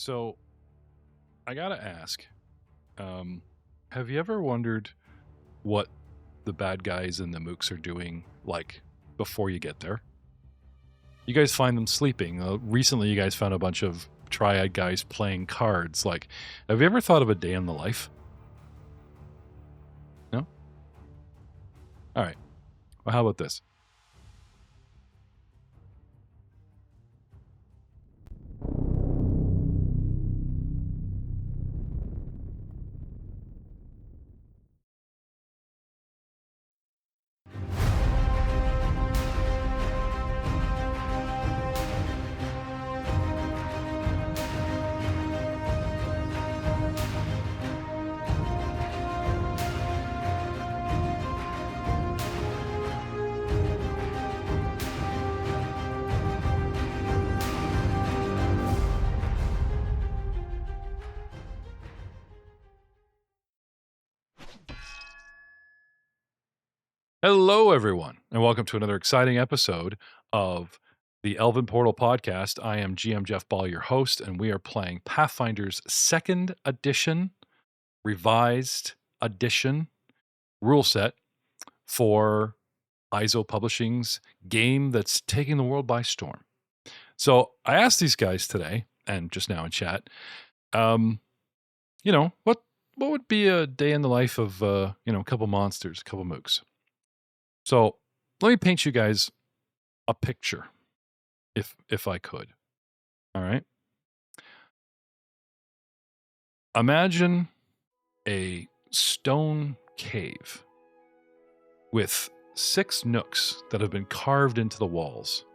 So, I gotta ask, have you ever wondered what the bad guys and the mooks are doing, like, before you get there? You guys find them sleeping. Recently, you guys found a bunch of triad guys playing cards. Like, have you ever thought of a day in the life? No? All right. Well, how about this? Hello, everyone, and welcome to another exciting episode of the Elven Portal podcast. I am GM Jeff Ball, your host, and we are playing Pathfinder's 2nd edition, revised edition rule set for ISO Publishing's game that's taking the world by storm. So I asked these guys today, and just now in chat, what would be a day in the life of, a couple monsters, a couple mooks? So let me paint you guys a picture, if I could. All right. Imagine a stone cave with 6 nooks that have been carved into the walls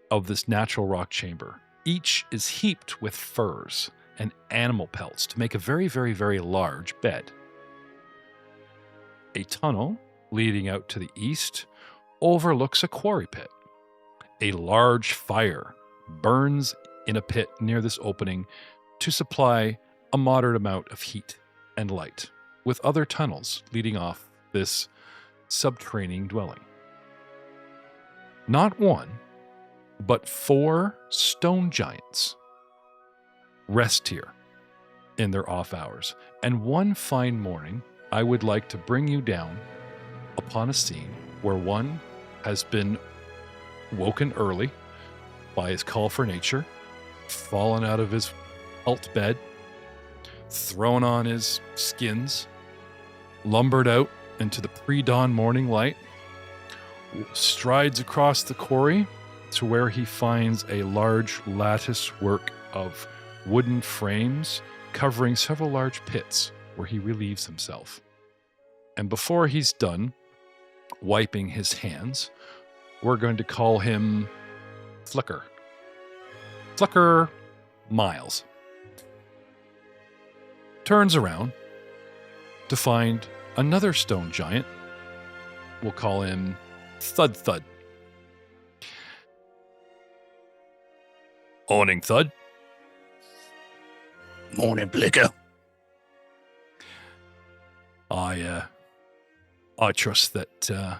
of this natural rock chamber. Each is heaped with furs and animal pelts to make a very, very, very large bed. A tunnel leading out to the east overlooks a quarry pit. A large fire burns in a pit near this opening to supply a moderate amount of heat and light, with other tunnels leading off this subterranean dwelling. Not one, but 4 stone giants rest here in their off hours. And one fine morning, I would like to bring you down upon a scene where one has been woken early by his call for nature, fallen out of his alt bed, thrown on his skins, lumbered out into the pre-dawn morning light, strides across the quarry to where he finds a large lattice work of wooden frames covering several large pits where he relieves himself. And before he's done wiping his hands, we're going to call him Flicker. Flicker Miles. Turns around to find another stone giant. We'll call him Thud Thud. Morning, Thud. Morning, Flicker. I trust that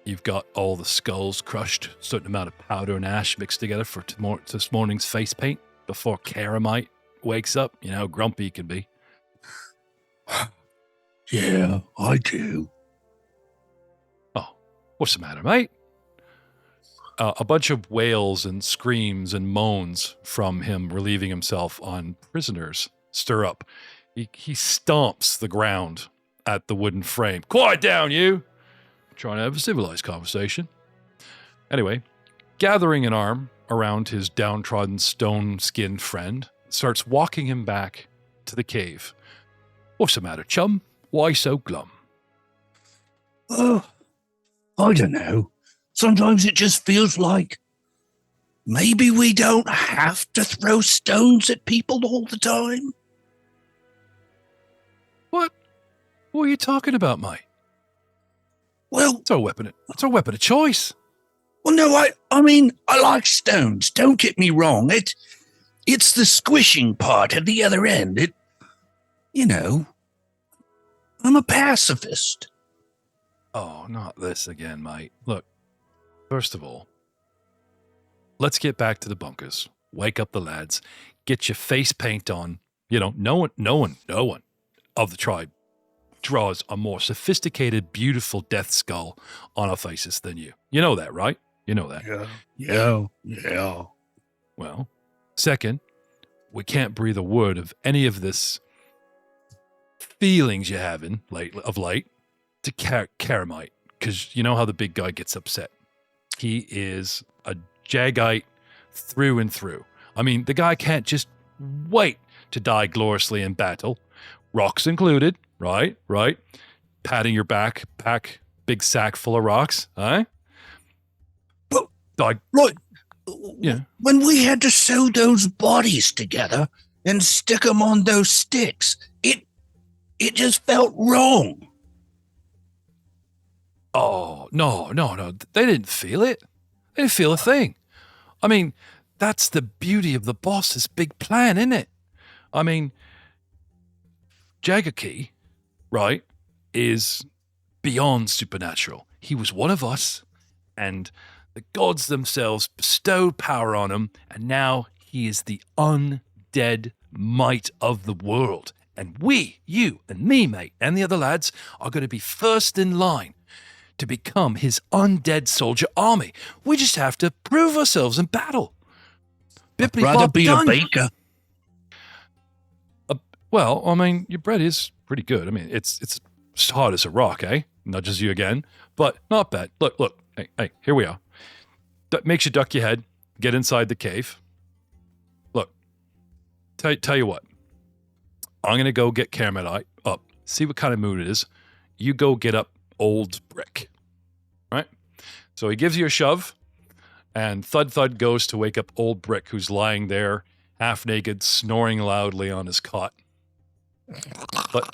you've got all the skulls crushed, a certain amount of powder and ash mixed together for this morning's face paint before Karamite wakes up. You know how grumpy he can be. Yeah, I do. Oh, what's the matter, mate? A bunch of wails and screams and moans from him relieving himself on prisoners stir up. He stomps the ground at the wooden frame. Quiet down, you! Trying to have a civilized conversation. Anyway, gathering an arm around his downtrodden stone-skinned friend, starts walking him back to the cave. What's the matter, chum? Why so glum? Oh, I don't know. Sometimes it just feels like maybe we don't have to throw stones at people all the time. What? What are you talking about, mate? Well, It's our weapon of choice. well, no, I mean, I like stones. Don't get me wrong. It's the squishing part at the other end. I'm a pacifist. Oh, not this again, mate. Look, first of all, let's get back to the bunkers. wake up the lads, get your face paint on. No one of the tribe draws a more sophisticated, beautiful death skull on our faces than you. You know that, right? You know that. Yeah. Well, second, we can't breathe a word of any of this feelings you're having of late to Karamite, because you know how the big guy gets upset. He is a Jagite through and through. I mean, the guy can't just wait to die gloriously in battle. Rocks included, right? Patting your back, pack big sack full of rocks, huh? Right. Yeah. When we had to sew those bodies together and stick them on those sticks, it just felt wrong. Oh, no. They didn't feel it. They didn't feel a thing. I mean, that's the beauty of the boss's big plan, isn't it? I mean, Jagaki, right, is beyond supernatural. He was one of us, and the gods themselves bestowed power on him, and now he is the undead might of the world. And we, you and me, mate, and the other lads are going to be first in line to become his undead soldier army. We just have to prove ourselves in battle. I'd rather be a baker. Well, I mean, your bread is pretty good. I mean, it's hard as a rock, eh? Nudges you again, but not bad. Look. Hey, here we are. That makes you duck your head, get inside the cave. Look, tell you what. I'm going to go get Caramite up, see what kind of mood it is. You go get up Old Brick, right? So he gives you a shove, and thud goes to wake up Old Brick, who's lying there, half naked, snoring loudly on his cot. But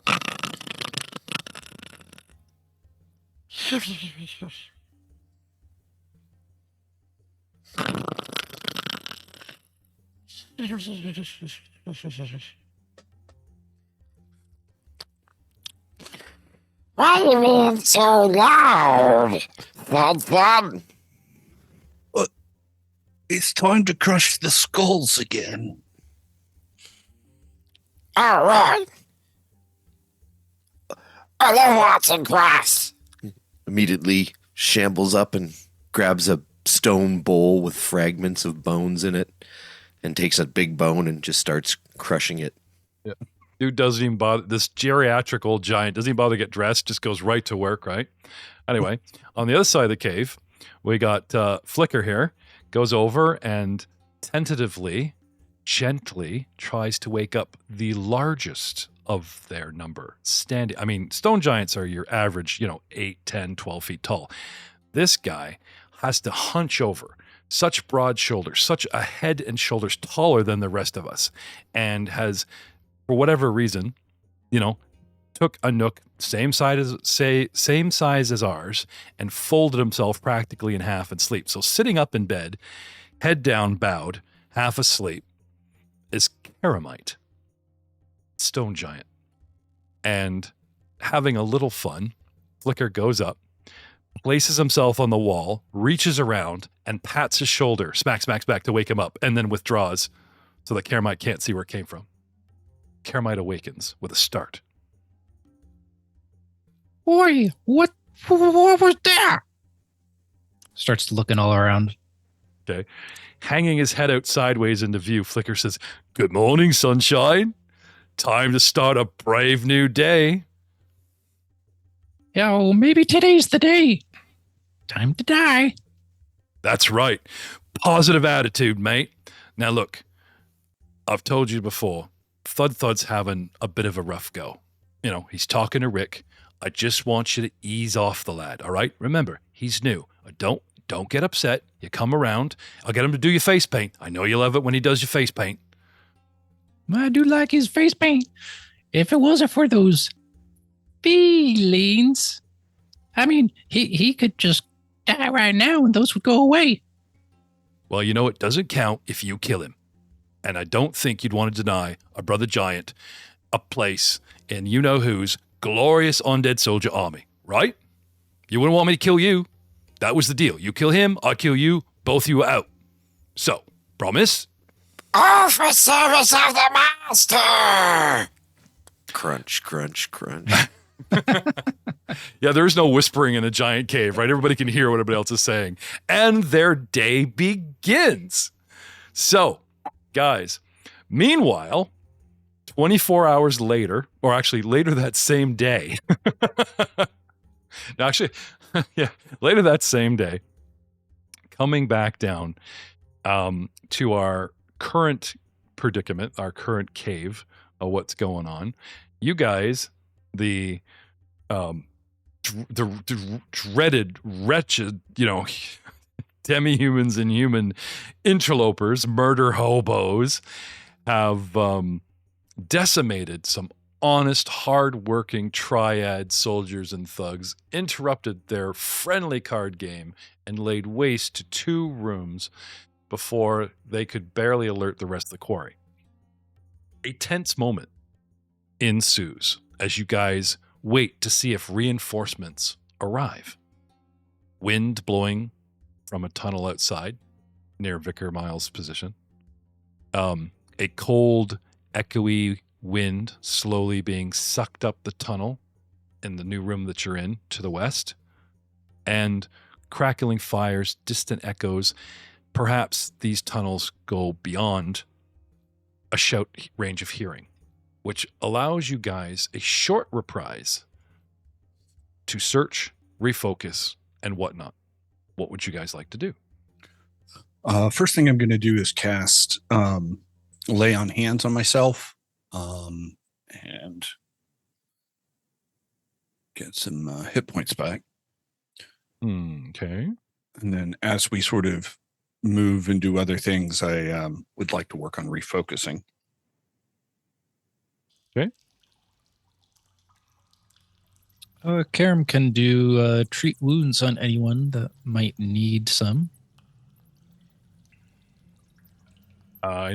why are you being so loud? Thud. It's time to crush the skulls again. All right. Oh, there's lots of grass. Immediately shambles up and grabs a stone bowl with fragments of bones in it and takes a big bone and just starts crushing it. yeah. Dude doesn't even bother. This geriatric old giant doesn't even bother to get dressed, just goes right to work, right? Anyway, on the other side of the cave, we got Flicker here, goes over and tentatively, gently tries to wake up the largest of their number. Standing. I mean, stone giants are your average, 8, 10, 12 feet tall. This guy has to hunch over, such broad shoulders, such a head and shoulders taller than the rest of us, and has, for whatever reason, took a nook same size as ours and folded himself practically in half and sleep. So sitting up in bed, head down, bowed, half asleep, is Karamite, stone giant. And having a little fun, Flicker goes up, places himself on the wall, reaches around, and pats his shoulder, smacks back to wake him up, and then withdraws so that Karamite can't see where it came from. Karamite awakens with a start. Oi, what was that? Starts looking all around. Okay. Hanging his head out sideways into view, Flicker says, "Good morning, sunshine. Time to start a brave new day." Yeah, well, maybe today's the day. Time to die. That's right. Positive attitude, mate. Now look, I've told you before, Thud's having a bit of a rough go. He's talking to Rick. I just want you to ease off the lad, all right? Remember, he's new. Don't get upset. You come around. I'll get him to do your face paint. I know you love it when he does your face paint. I do like his face paint. If it wasn't for those feelings, I mean, he could just die right now and those would go away. Well, it doesn't count if you kill him. And I don't think you'd want to deny a brother giant a place in you-know-who's glorious undead soldier army, right? You wouldn't want me to kill you. That was the deal. You kill him, I kill you, both of you are out. So, promise? All for service of the master. Crunch, crunch, crunch. Yeah, there's no whispering in a giant cave, right? Everybody can hear what everybody else is saying. And their day begins. So, guys, meanwhile, 24 hours later, or actually later that same day. No, actually, yeah, later that same day, coming back down to our current predicament, our current cave, what's going on. You guys, the dreaded, wretched, demi-humans and human interlopers, murder hobos, have decimated some honest, hard-working triad soldiers and thugs, interrupted their friendly card game, and laid waste to 2 rooms before they could barely alert the rest of the quarry. A tense moment ensues as you guys wait to see if reinforcements arrive. Wind blowing from a tunnel outside near Vicar Miles' position. A cold, echoey wind slowly being sucked up the tunnel in the new room that you're in to the west. And crackling fires, distant echoes. Perhaps these tunnels go beyond a shout range of hearing, which allows you guys a short reprise to search, refocus, and whatnot. What would you guys like to do? First thing I'm going to do is cast Lay on Hands on myself and get some hit points back. Okay. And then as we sort of move and do other things, I would like to work on refocusing. Okay. Karam can do treat wounds on anyone that might need some. I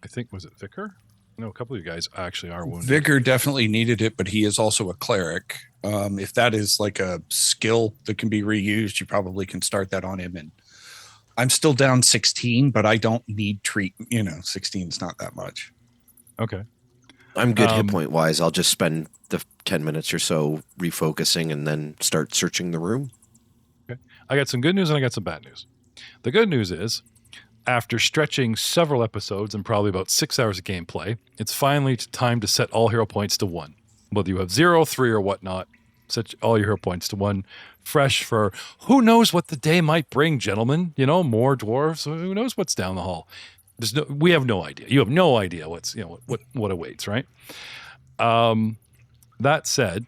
think, was it Vicar? No, a couple of you guys actually are wounded. Vicar definitely needed it, but he is also a cleric. If that is like a skill that can be reused, you probably can start that on him. And I'm still down 16, but I don't need treat. 16 is not that much. Okay. I'm good hit point wise. I'll just spend the 10 minutes or so refocusing and then start searching the room. Okay. I got some good news and I got some bad news. The good news is, after stretching several episodes and probably about 6 hours of gameplay, it's finally time to set all hero points to 1. Whether you have 0, 3, or whatnot, set all your hero points to 1. Fresh for who knows what the day might bring, gentlemen. More dwarves. Who knows what's down the hall? We have no idea. You have no idea what's what awaits, right? That said,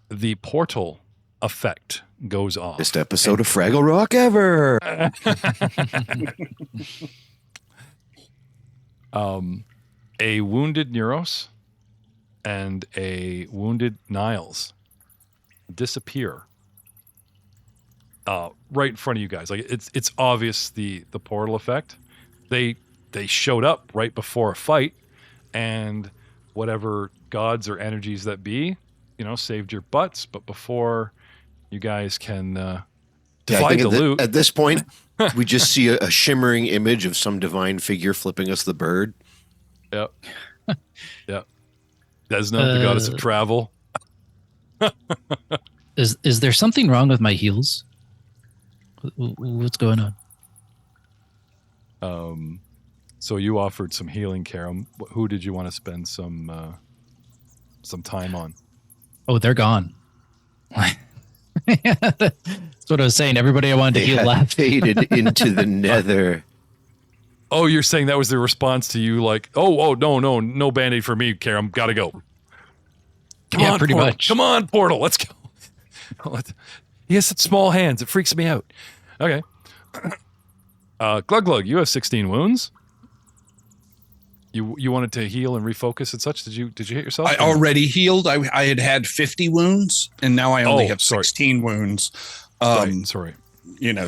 the portal effect goes off. Best episode of Fraggle Rock ever. A wounded Neuros and a wounded Niles disappear right in front of you guys. Like it's obvious the portal effect. They showed up right before a fight, and whatever gods or energies that be, saved your butts. But before you guys can divide the loot. At this point, we just see a shimmering image of some divine figure flipping us the bird. Yep. Yep. Desna, the goddess of travel. Is there something wrong with my heels? What's going on? So you offered some healing, Karam. Who did you want to spend some time on? Oh, they're gone. That's what I was saying. Everybody I wanted to heal left. Faded into the nether. Oh, you're saying that was the response to you, like, oh, no Band-Aid for me, Karam. Gotta go. Come on, pretty Portal. much. Come on, Portal. Let's go. He has such small hands. It freaks me out. Okay. Glug, you have 16 wounds. You wanted to heal and refocus and such. Did you hit yourself? I already healed. I had 50 wounds, and now I only have 16 wounds. Sorry.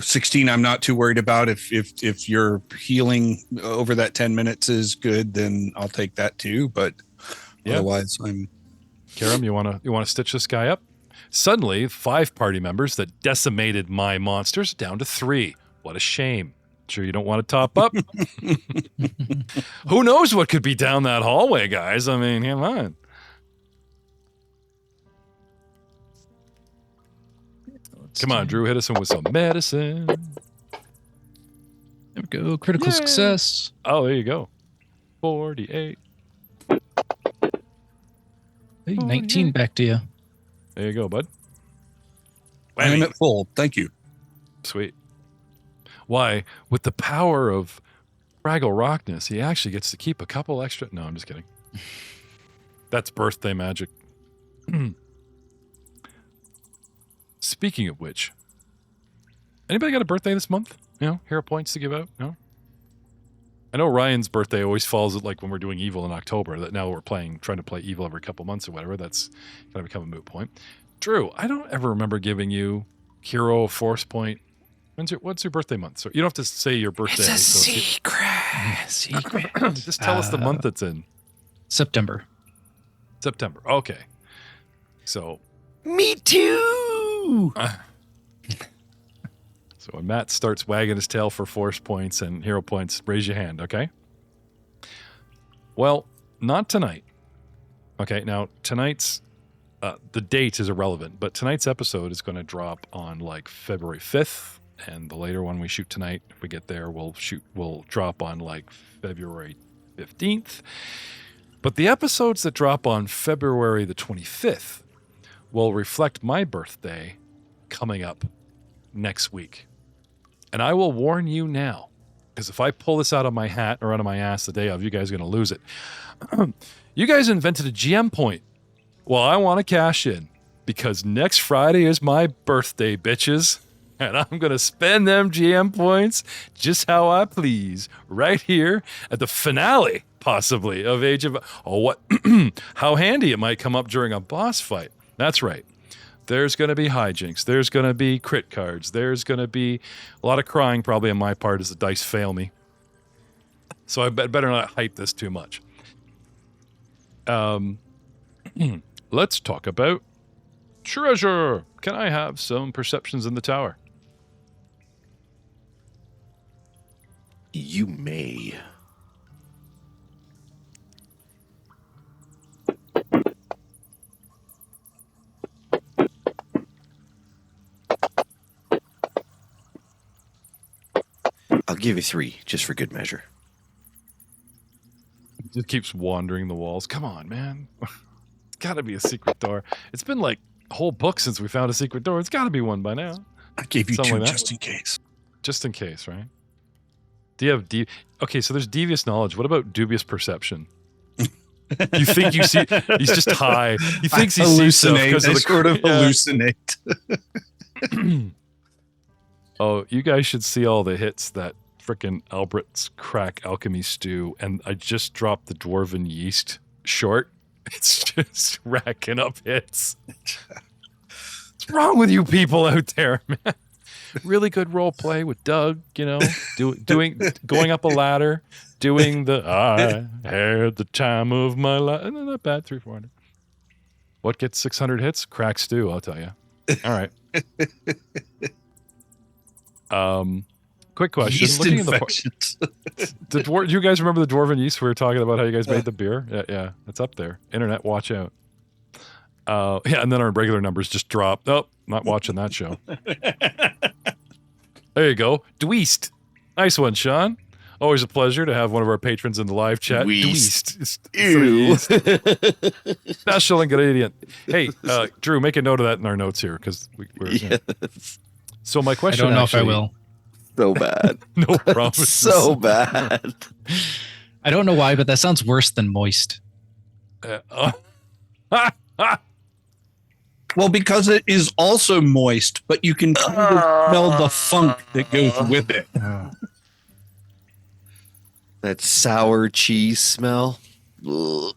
16 I'm not too worried about. If your healing over that 10 minutes is good, then I'll take that too. But otherwise, I'm. Karam, you want to stitch this guy up? Suddenly, 5 party members that decimated my monsters down to 3. What a shame. Sure you don't want to top up? Who knows what could be down that hallway, guys? I mean, come on. Come on, Drew, hit us in with some medicine. There we go. Critical success. Oh, there you go. 48. Hey, 19 back to you. There you go, bud. I am at full. Thank you. Sweet. Why, with the power of Fraggle Rockness, he actually gets to keep a couple extra. No, I'm just kidding. That's birthday magic. Speaking of which, anybody got a birthday this month? You know, hero points to give out? No? I know Ryan's birthday always falls at like when we're doing evil in October. That now we're trying to play evil every couple months or whatever. That's going to become a moot point. Drew, I don't ever remember giving you hero force point. What's your birthday month? So you don't have to say your birthday. It's a so secret. just tell us the month it's in. September. September. Okay. So. Me too. So when Matt starts wagging his tail for force points and hero points, raise your hand, okay? Well, not tonight. Okay, now tonight's, the date is irrelevant, but tonight's episode is going to drop on like February 5th, and the later one we shoot tonight, if we get there, we'll drop on like February 15th. But the episodes that drop on February the 25th will reflect my birthday coming up next week. And I will warn you now, because if I pull this out of my hat or out of my ass the day of, you guys are going to lose it. You guys invented a GM point. Well, I want to cash in, because next Friday is my birthday, bitches. And I'm going to spend them GM points just how I please right here at the finale, possibly, of Age of... Oh, what? How handy it might come up during a boss fight. That's right. There's going to be hijinks. There's going to be crit cards. There's going to be a lot of crying probably on my part as the dice fail me. So I better not hype this too much. Let's talk about treasure. Can I have some perceptions in the tower? You may. I'll give you 3, just for good measure. It just keeps wandering the walls. Come on, man. It's got to be a secret door. It's been like a whole book since we found a secret door. It's got to be one by now. I gave you Something 2 like that. just in case. Just in case, right? Do you have okay, so there's devious knowledge. What about dubious perception? You think you see? He's just high. He thinks he sees stuff because of the sort of hallucinate. Oh, you guys should see all the hits that frickin' Albert's crack alchemy stew, and I just dropped the dwarven yeast short. It's just racking up hits. What's wrong with you people out there, man? Really good role play with Doug, you know, going up a ladder, doing the I had the time of my life. Not bad, 300-400. What gets 600 hits? Crack stew, I'll tell you. All right. Quick question. Yeast Looking infections. Do you guys remember the dwarven yeast? We were talking about how you guys made the beer. Yeah, it's up there. Internet, watch out. Yeah, and then our regular numbers just dropped. Oh, not watching that show. There you go. Dweest. Nice one, Sean. Always a pleasure to have one of our patrons in the live chat. Dweest. Ew. Special ingredient. Hey, Drew, make a note of that in our notes here, because we're... Yes. So my I question don't know actually, if I will. So bad. No problem. So bad. I don't know why, but that sounds worse than moist. Well, because it is also moist, but you can kind of smell the funk that goes with it. That sour cheese smell. Ugh.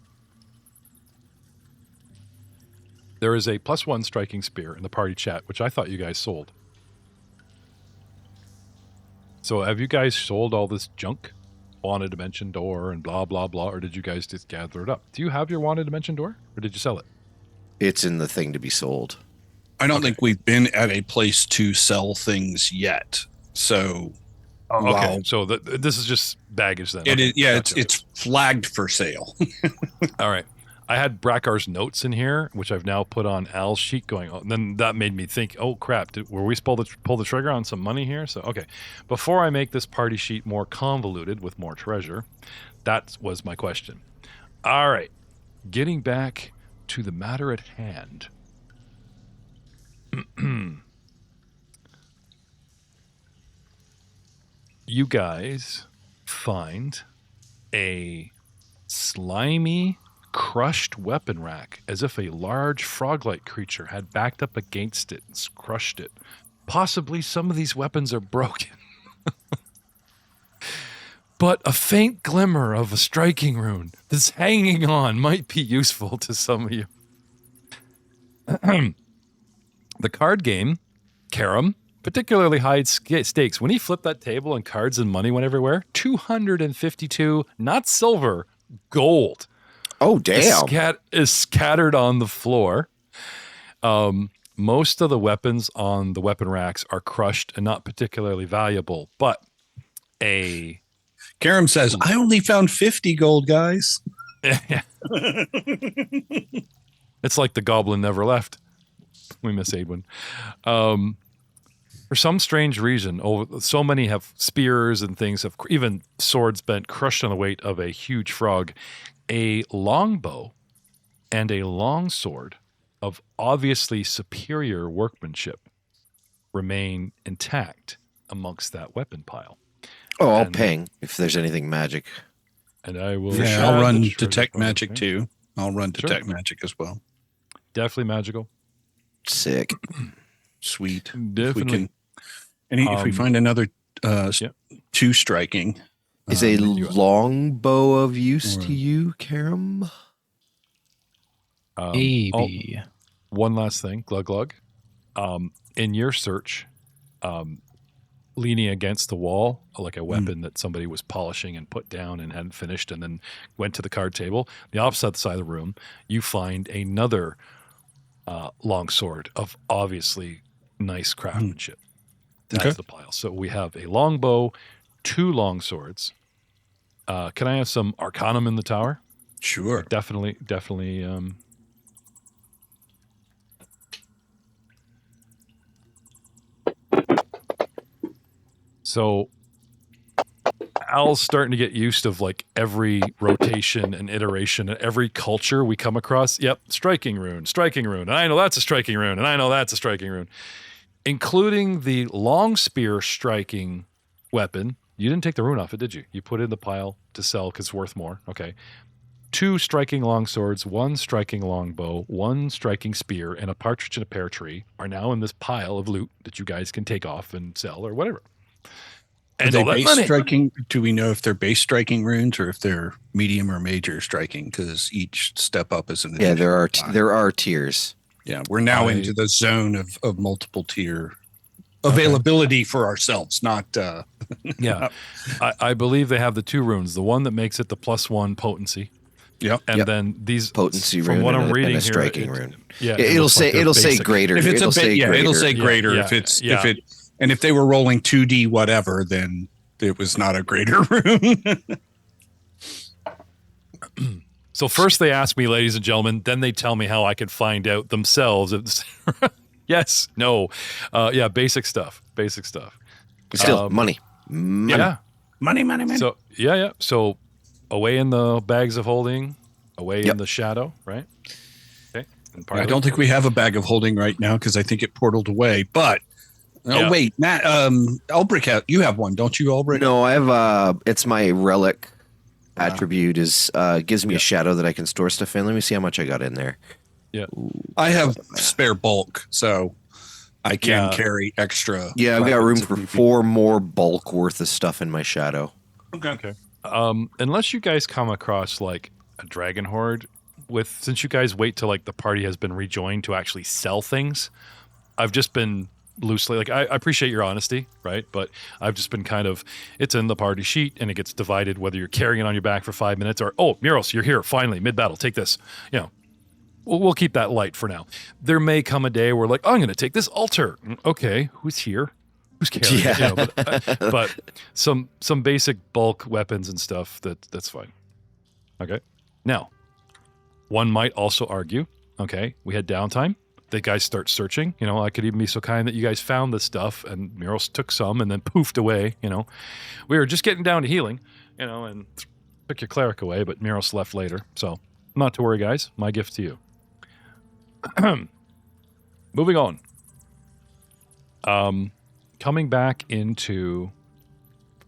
There is a +1 striking spear in the party chat, which I thought you guys sold. So have you guys sold all this junk? Wanted dimension door and blah, blah, blah, or did you guys just gather it up? Do you have your wanted dimension door, or did you sell it? It's in the thing to be sold. I don't think we've been at a place to sell things yet. So Oh, okay. Wow. So this is just baggage then. It Okay, is, yeah, gotcha. it's flagged for sale. All right. I had Brackar's notes in here, which I've now put on Al's sheet going, oh, and then that made me think, oh, crap, were we supposed to pull the trigger on some money here? So, okay. Before I make this party sheet more convoluted with more treasure, that was my question. All right. Getting back to the matter at hand. You guys find a slimy, crushed weapon rack as if a large frog-like creature had backed up against it and crushed it. Possibly some of these weapons are broken. But a faint glimmer of a striking rune that's hanging on might be useful to some of you. The card game, Karam, particularly high stakes. When he flipped that table and cards and money went everywhere, 252, not silver, gold. Oh, damn. Is scattered on the floor. Most of the weapons on the weapon racks are crushed and not particularly valuable, but Karam says, I only found 50 gold, guys. It's like the goblin never left. We miss Aedwin. For some strange reason, so many have spears and things, have even swords bent, crushed on the weight of a huge frog. A longbow and a longsword of obviously superior workmanship remain intact amongst that weapon pile. Oh, I'll ping if there's anything magic. And I will. Yeah, I'll run the detect treasure magic point. too. I'll run Sure. detect magic as well. Definitely magical. Sick. Sweet. Definitely. If we find another yeah. 2 striking. Is a you- longbow of use Or- to you, Karam? Maybe. One last thing, Glug Glug. In your search, leaning against the wall, like a weapon that somebody was polishing and put down and hadn't finished and then went to the card table, the opposite side of the room, you find another longsword of obviously nice craftsmanship. That's Okay. the pile. So we have a longbow, 2 longswords. Can I have some Arcanum in the tower? Sure. Definitely. So Al's starting to get used of like every rotation and iteration and every culture we come across. Yep, striking rune. And I know that's a striking rune. And I know that's a striking rune. Including the long spear striking weapon. You didn't take the rune off it, did you? You put it in the pile to sell because it's worth more. Okay. 2 striking long swords, 1 striking longbow, 1 striking spear, and a partridge in a pear tree are now in this pile of loot that you guys can take off and sell or whatever. Are And they all that base money. striking? Do we know if they're base striking runes or if they're medium or major striking? Because each step up is an Yeah, there additional are die. tiers. Yeah, we're now I- into the zone of multiple tier availability for ourselves, not Yeah. I believe they have the 2 runes. The one that makes it the +1 potency. Yep. And Yep. then these Potency from rune what and I'm a- reading and a here, striking rune. Yeah, it It'll looks like say they're it'll say basic. greater. if it's it'll a bit, say yeah, greater. it'll say Yeah, greater. yeah, if it's yeah. if it and if they were rolling 2D whatever, then it was not a greater rune. So first they ask me, ladies and gentlemen, then they tell me how I can find out themselves. Yes, no. Yeah, basic stuff. Still money. Money. Yeah. money. So yeah. So away in the bags of holding, away in Yep. the shadow, right? Okay. And part I of don't it- think we have a bag of holding right now because I think it portaled away. But Yeah. wait, Matt, Ulbrich, you have one, don't you, Ulbrich? No, I have it's my relic attribute is gives me a shadow that I can store stuff in. Let me see how much I got in there. Yeah. I have spare bulk, so I can Yeah. carry extra. Yeah, I've got room weapons if for need be. 4 more bulk worth of stuff in my shadow. Okay. Unless you guys come across like a dragon horde since you guys wait till like the party has been rejoined to actually sell things, I've just been loosely like I appreciate your honesty, right? But I've just been kind of it's in the party sheet and it gets divided whether you're carrying it on your back for 5 minutes or Muros, you're here finally mid battle, take this. We'll keep that light for now. There may come a day where like I'm going to take this altar. Okay, who's here? who's carrying it, Yeah. but some basic bulk weapons and stuff, that's fine. Okay. Now, one might also argue, okay, we had downtime. The guys start searching. I could even be so kind that you guys found this stuff and Muros took some and then poofed away. We were just getting down to healing, and took your cleric away, but Muros left later. So not to worry, guys. My gift to you. Moving on. Coming back into...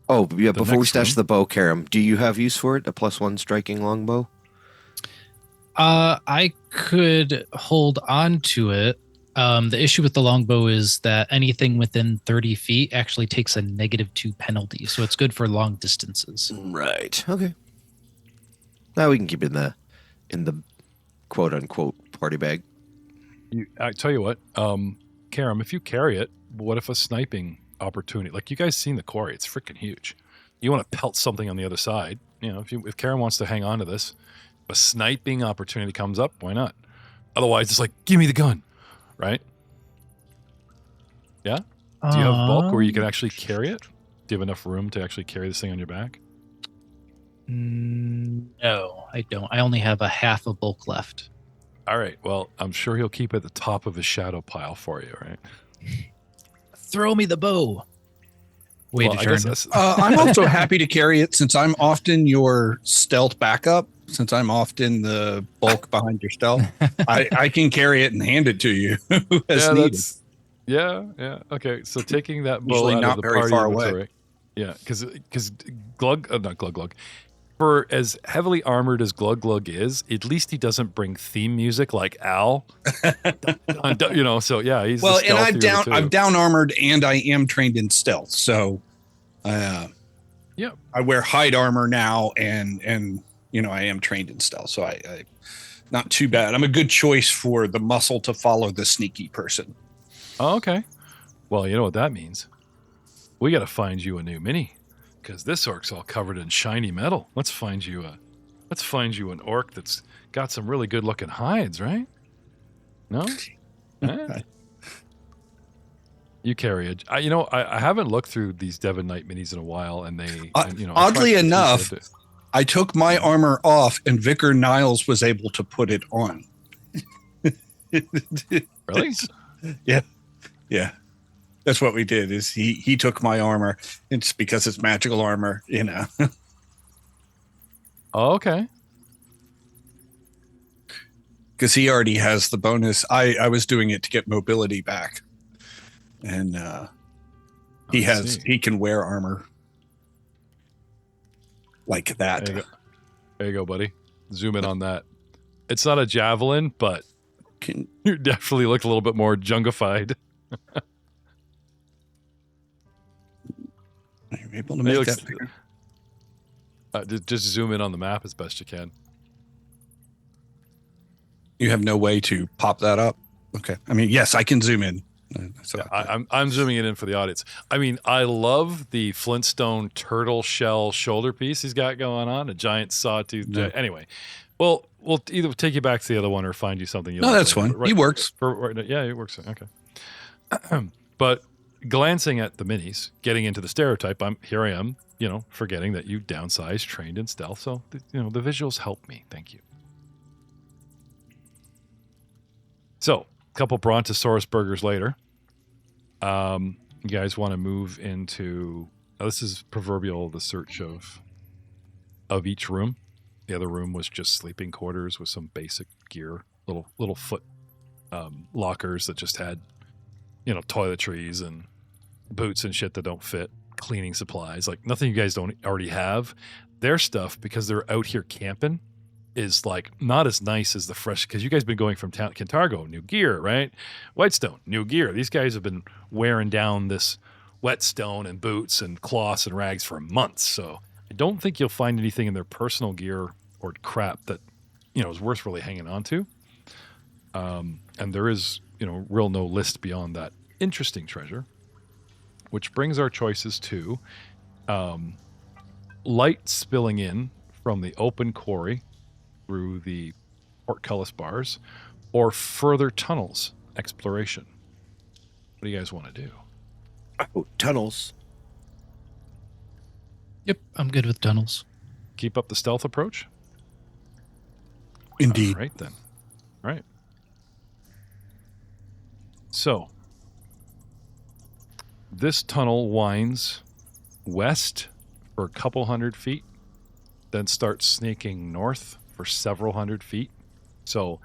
Oh, yeah, before we next stash room. the bow, Karam, do you have use for it? A +1 striking longbow? I could hold on to it. The issue with the longbow is that anything within 30 feet actually takes a -2 penalty, so it's good for long distances. Right. Okay. Now we can keep it in the quote unquote party bag. I tell you what, Karam, if you carry it, what if a sniping opportunity? Like, you guys seen the quarry? It's freaking huge. You want to pelt something on the other side. If Karam wants to hang on to this, a sniping opportunity comes up, why not? Otherwise, it's like, give me the gun, right? Yeah? Do you have bulk where you can actually carry it? Do you have enough room to actually carry this thing on your back? No, I don't. I only have a half a bulk left. All right. Well, I'm sure he'll keep it at the top of his shadow pile for you, right? Throw me the bow. Wait Well, a I turn. guess that's- I'm also happy to carry it since I'm often your stealth backup. Since I'm often the bulk behind your stealth, I can carry it and hand it to you as needed. Yeah. Okay. So taking that bow Usually out not of the very party far away. inventory. Yeah, because not Glug. For as heavily armored as Glug is, at least he doesn't bring theme music like Al. So yeah, he's Well, the and stealthier I'm too. down armored and I am trained in stealth. So, Yeah. I wear hide armor now, and I am trained in stealth. So I not too bad. I'm a good choice for the muscle to follow the sneaky person. Oh, okay. Well, you know what that means. We got to find you a new mini, because this orc's all covered in shiny metal. Let's find you an orc that's got some really good looking hides, right? No? Eh? You carry it. I haven't looked through these Devon Knight minis in a while, and they, Oddly enough, I took my armor off, and Vicar Niles was able to put it on. Really? Yeah. That's what we did. Is he took my armor. It's because it's magical armor, Oh, okay. because he already has the bonus. I was doing it to get mobility back, and he can wear armor like that. There you go, buddy. Zoom in on that. It's not a javelin, but you definitely look a little bit more jungified. You're able to make that bigger. Just zoom in on the map as best you can. You have no way to pop that up. Okay. I mean, yes, I can zoom in. So I'm zooming it in for the audience. I mean, I love the Flintstone turtle shell shoulder piece he's got going on, a giant sawtooth. No. Anyway, well, we'll either take you back to the other one or find you something. You no, like that's later. fine. He works. Yeah, it works. Okay. But glancing at the minis, getting into the stereotype, I am, forgetting that you downsized, trained in stealth. So, the visuals help me. Thank you. So, a couple Brontosaurus burgers later. You guys want to move into... Now this is proverbial, the search of each room. The other room was just sleeping quarters with some basic gear, little foot lockers that just had, toiletries and boots and shit that don't fit, cleaning supplies, like nothing you guys don't already have. Their stuff, because they're out here camping, is like not as nice as the fresh, because you guys been going from Cantargo, new gear, right? Whitestone, new gear. These guys have been wearing down this whetstone and boots and cloths and rags for months. So I don't think you'll find anything in their personal gear or crap that, is worth really hanging on to. And there is, real no list beyond that interesting treasure, which brings our choices to light spilling in from the open quarry through the portcullis bars, or further tunnels exploration. What do you guys want to do? Oh, tunnels. Yep, I'm good with tunnels. Keep up the stealth approach. Indeed. All right, then. All right. So, this tunnel winds west for a couple hundred feet, then starts snaking north for several hundred feet. So,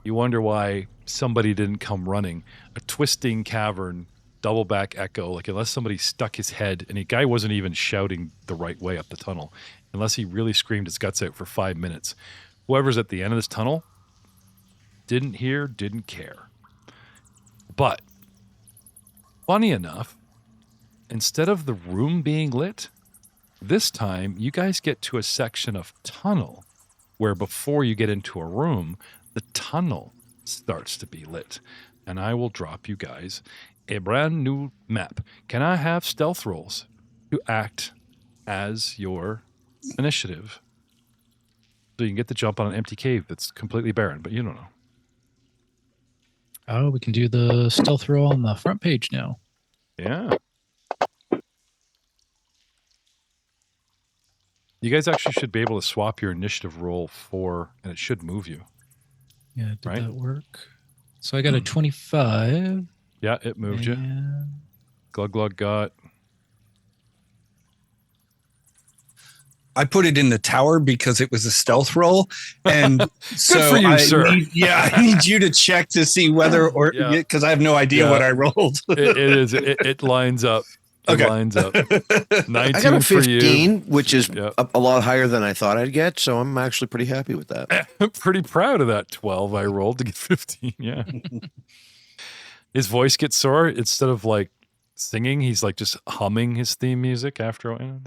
you wonder why somebody didn't come running. A twisting cavern, double back echo, like unless somebody stuck his head, and the guy wasn't even shouting the right way up the tunnel, unless he really screamed his guts out for 5 minutes. Whoever's at the end of this tunnel didn't hear, didn't care. But, funny enough, instead of the room being lit, this time you guys get to a section of tunnel where before you get into a room, the tunnel starts to be lit. And I will drop you guys a brand new map. Can I have stealth rolls to act as your initiative? So you can get the jump on an empty cave that's completely barren, but you don't know. Oh, we can do the stealth roll on the front page now. Yeah. You guys actually should be able to swap your initiative roll and it should move you. Yeah, did Right? that work? So I got a 25. Yeah, it moved you. and- Glug Glug got. I put it in the tower because it was a stealth roll, and so for you, sir. I need you to check to see whether or Yeah. because I have no idea Yeah. what I rolled. It is. It lines up. It Okay. lines up. 19 I got a for you. 15, which is Yep. a lot higher than I thought I'd get, so I'm actually pretty happy with that. I'm pretty proud of that 12 I rolled to get 15. Yeah. His voice gets sore. Instead of like singing, he's like just humming his theme music after. I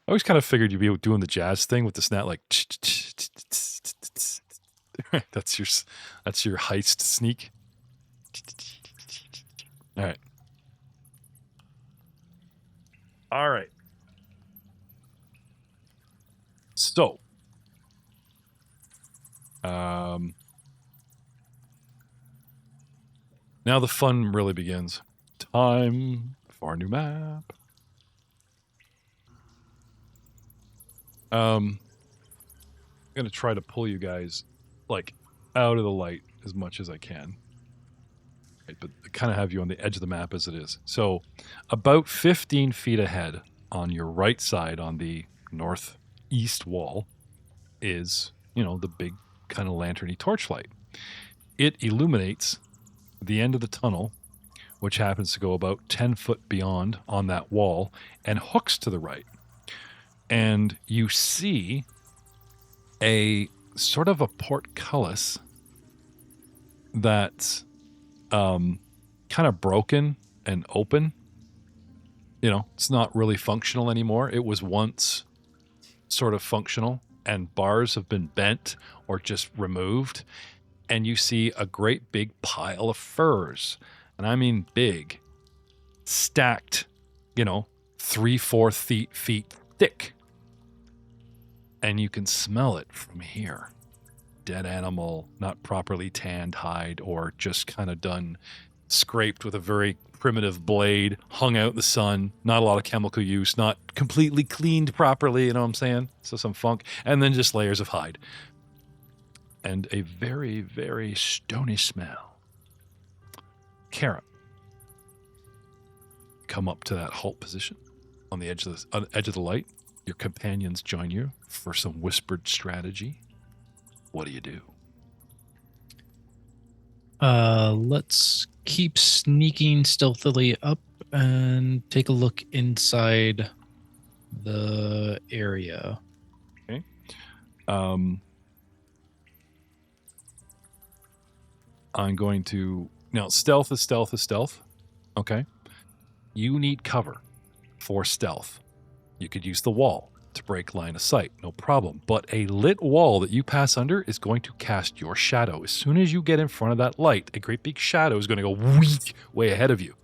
always kind of figured you'd be doing the jazz thing with the snap, like that's your heist sneak. All right. All right. So, now the fun really begins. Time for a new map. I'm gonna try to pull you guys like out of the light as much as I can. Right, but I kind of have you on the edge of the map as it is. So about 15 feet ahead on your right side on the northeast wall is, the big kind of lanterny torchlight. It illuminates the end of the tunnel, which happens to go about 10 foot beyond on that wall and hooks to the right. And you see a sort of a portcullis that's kind of broken and open. It's not really functional anymore. It was once sort of functional, and bars have been bent or just removed. And you see a great big pile of furs. And I mean big, stacked, 3-4 feet thick. And you can smell it from here. Dead animal, not properly tanned hide, or just kind of done scraped with a very primitive blade, hung out in the sun, not a lot of chemical use, not completely cleaned properly, you know what I'm saying? So some funk, and then just layers of hide. And a very, very stony smell. Karen, come up to that halt position on the edge of the light. Your companions join you for some whispered strategy. What do you do? Let's keep sneaking stealthily up and take a look inside the area. Okay. I'm going to now. Stealth is stealth. Okay. You need cover for stealth. You could use the wall to break line of sight, no problem. But a lit wall that you pass under is going to cast your shadow. As soon as you get in front of that light, a great big shadow is going to go wheek way ahead of you.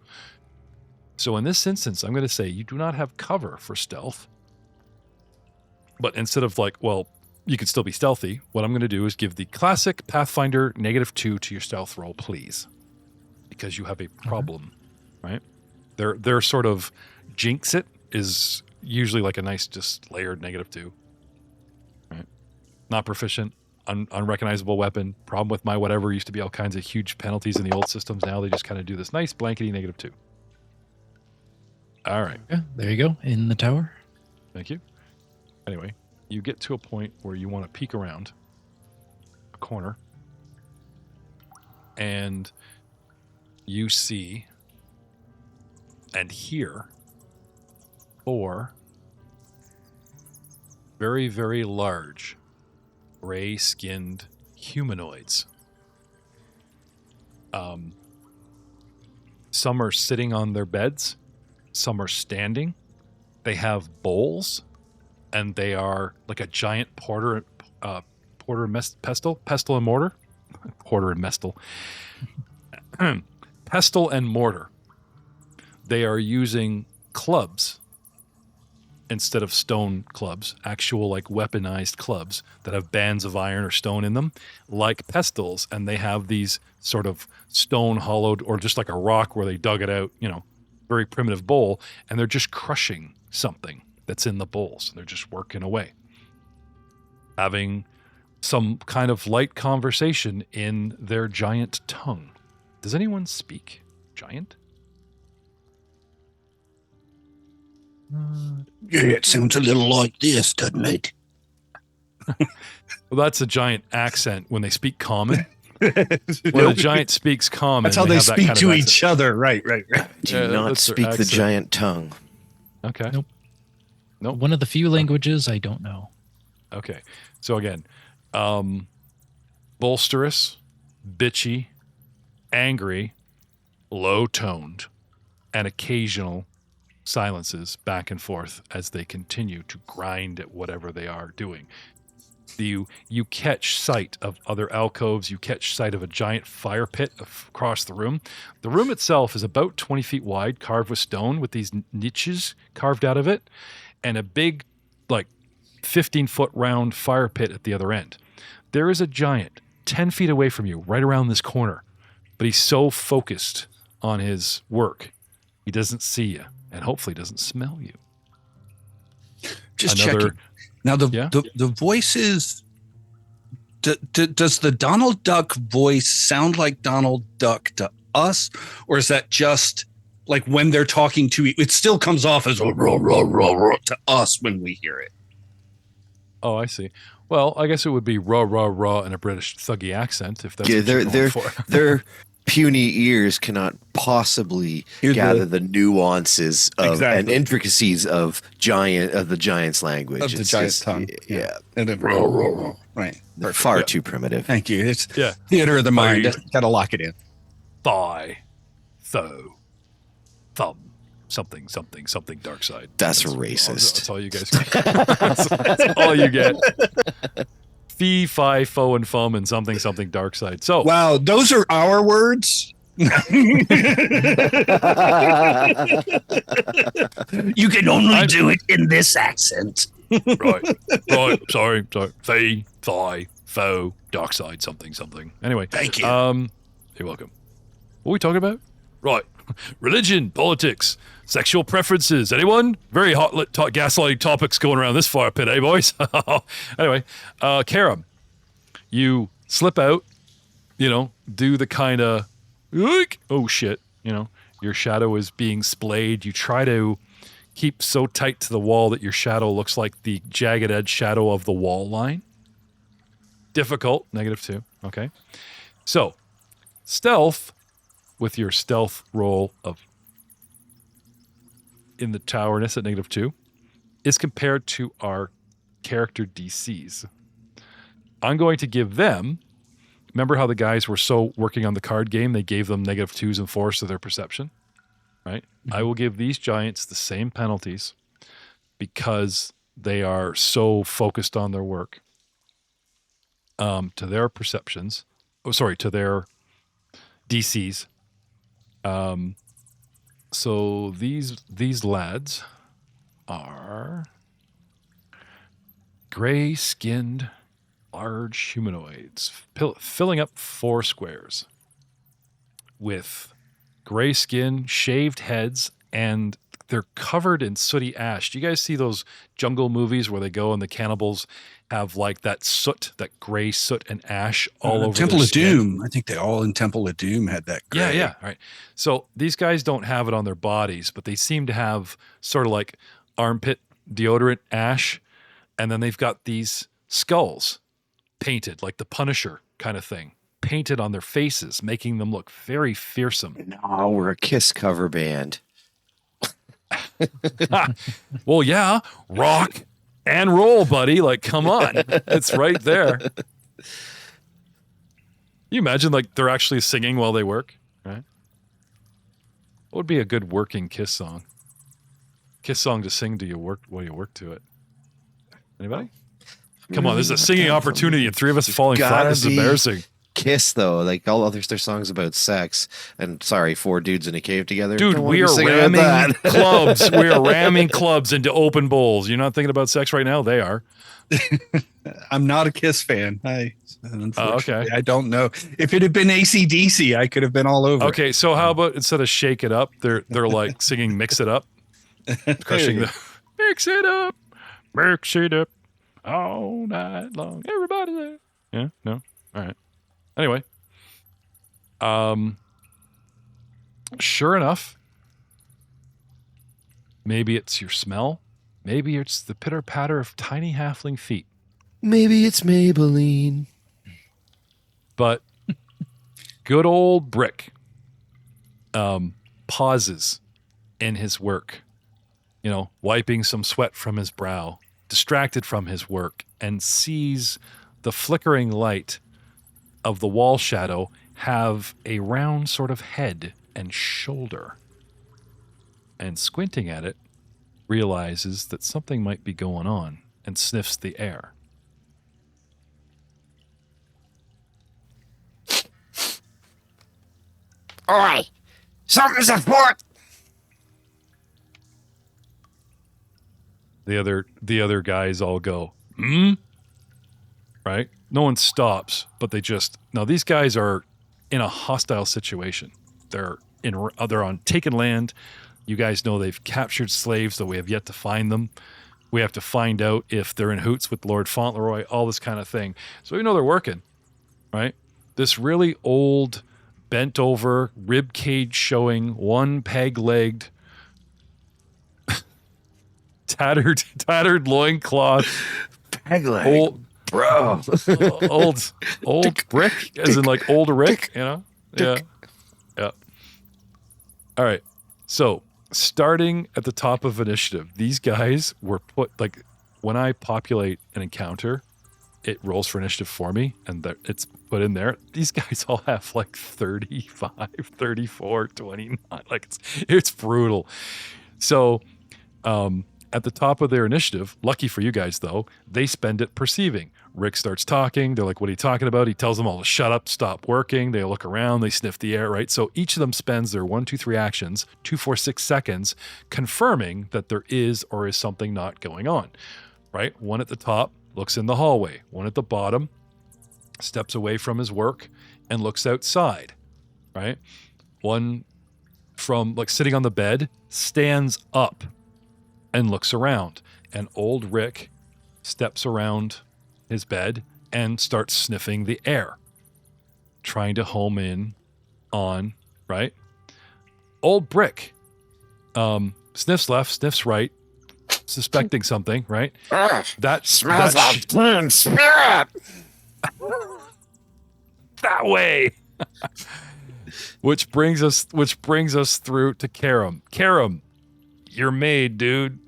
So in this instance, I'm going to say you do not have cover for stealth. But instead of you can still be stealthy, what I'm going to do is give the classic Pathfinder -2 to your stealth roll, please. because you have a problem, right? Their sort of jinx it is usually like a nice just layered -2. Right? Not proficient, unrecognizable weapon. Problem with my whatever used to be all kinds of huge penalties in the old systems. Now they just kind of do this nice blankety -2. All right. Yeah, there you go. In the tower. Thank you. Anyway, you get to a point where you want to peek around a corner and you see and hear 4 very, very large gray-skinned humanoids. Some are sitting on their beds. Some are standing. They have bowls, and they are like a giant pestle and mortar. Porter and mestle. Pestle and mortar. They are using clubs instead of stone clubs, actual like weaponized clubs that have bands of iron or stone in them, like pestles, and they have these sort of stone hollowed or just like a rock where they dug it out, very primitive bowl, and they're just crushing something that's in the bowls. They're just working away, having some kind of light conversation in their giant tongue. Does anyone speak giant? Yeah, it sounds a little like this, doesn't it? Well, that's a giant accent when they speak common. When a giant speaks common, That's how they have that speak kind of to accent. each other. Right. Do Yeah, not that's their speak the accent. giant tongue. Okay. Nope. Nope. One of the few languages I don't know. Okay. So again, bolsterous, bitchy, angry, low-toned, and occasional silences back and forth as they continue to grind at whatever they are doing. You catch sight of other alcoves. You catch sight of a giant fire pit across the room. The room itself is about 20 feet wide, carved with stone, with these niches carved out of it, and a big, like 15-foot round fire pit at the other end. There is a giant 10 feet away from you, right around this corner, but he's so focused on his work, he doesn't see you, and hopefully doesn't smell you. Just checking. Now, the voices, does the Donald Duck voice sound like Donald Duck to us? Or is that just like when they're talking to it still comes off as a rah, rah, rah, rah to us when we hear it? Oh, I see. Well, I guess it would be rah, rah, rah in a British thuggy accent, if that's what you're going for. Their puny ears cannot possibly gather the nuances of and intricacies of the giant's language. Of the giant's tongue. Yeah. And then rah, rah, rah. Right. They're far too primitive. Thank you. It's theater of the mind. Got to lock it in. Thigh, tho, thumb, something, dark side. That's racist. That's all you guys get. That's all you get. Fee, fi, fo, and fum, and something, dark side. So, wow, those are our words. You can only do it in this accent. right. Sorry. Fee, fi, fo, dark side, something. Anyway, thank you. You're welcome. What are we talking about? Right. Religion, politics, sexual preferences. Anyone? Very hot lit gaslighting topics going around this fire pit, eh, boys? Anyway, Karam, you slip out, do the kind of, oh shit, your shadow is being splayed. You try to keep so tight to the wall that your shadow looks like the jagged edge shadow of the wall line. Difficult, -2. Okay. So, stealth, with your stealth roll of in the towerness at -2, is compared to our character DCs. I'm going to give them, remember how the guys were so working on the card game, they gave them -2s and 4s to their perception, right? Mm-hmm. I will give these giants the same penalties because they are so focused on their work, to their perceptions, to their DCs. So these lads are gray-skinned, large humanoids, filling up 4 squares with gray skin, shaved heads, and they're covered in sooty ash. Do you guys see those jungle movies where they go and the cannibals have like that soot, that gray soot and ash all over Temple their of skin? Doom. I think they all in Temple of Doom had that gray. Yeah. Right. So these guys don't have it on their bodies, but they seem to have sort of like armpit deodorant ash. And then they've got these skulls painted like the Punisher kind of thing, painted on their faces, making them look very fearsome. No, we're a Kiss cover band. Well, yeah, rock and roll, buddy. Like, come on. It's right there. You imagine like they're actually singing while they work, right? What would be a good working Kiss song? Kiss song to sing to you work while you work to it. Anybody? Come on, this is a singing opportunity and three of us falling flat. This is embarrassing. Kiss though, like all others, their songs about sex. And sorry, 4 dudes in a cave together. Dude, we are ramming clubs. We are ramming clubs into open bowls. You're not thinking about sex right now? They are. I'm not a Kiss fan. Unfortunately, okay. I don't know. If it had been AC/DC, I could have been all over. Okay, so how about instead of shake it up, they're like singing mix it up, crushing the mix it up all night long. Everybody there. Yeah, no, all right. Anyway, sure enough, maybe it's your smell. Maybe it's the pitter patter of tiny halfling feet. Maybe it's Maybelline. But good old Brick pauses in his work, wiping some sweat from his brow, distracted from his work, and sees the flickering light of the wall shadow have a round sort of head and shoulder. And squinting at it, realizes that something might be going on and sniffs the air. Oi! Something's afoot! The other guys all go, right? No one stops, but now these guys are in a hostile situation. They're on taken land. You guys know they've captured slaves, though we have yet to find them. We have to find out if they're in hoots with Lord Fauntleroy, all this kind of thing. So we know they're working, right? This really old, bent over, rib cage showing, one peg-legged, tattered loincloth. Peg-leg. Old, bro. old Brick, as in like old Rick, Yeah. All right. So starting at the top of initiative, these guys were put, like, when I populate an encounter, it rolls for initiative for me, and it's put in there. These guys all have like 35, 34, 29. Like, it's brutal. So at the top of their initiative, lucky for you guys, though, they spend it perceiving. Rick starts talking. They're like, what are you talking about? He tells them all to shut up, stop working. They look around. They sniff the air, right? So each of them spends their 1, 2, 3 actions, 2, 4, 6 seconds, confirming that there is or is something not going on, right? One at the top looks in the hallway. One at the bottom steps away from his work and looks outside, right? One from, like, sitting on the bed stands up and looks around. And old Rick steps around his bed and starts sniffing the air, trying to home in on, right? Old Brick sniffs left, sniffs right, suspecting something, right? That Smells like teen spirit! that way. which brings us through to Karam. Karam, you're made, dude.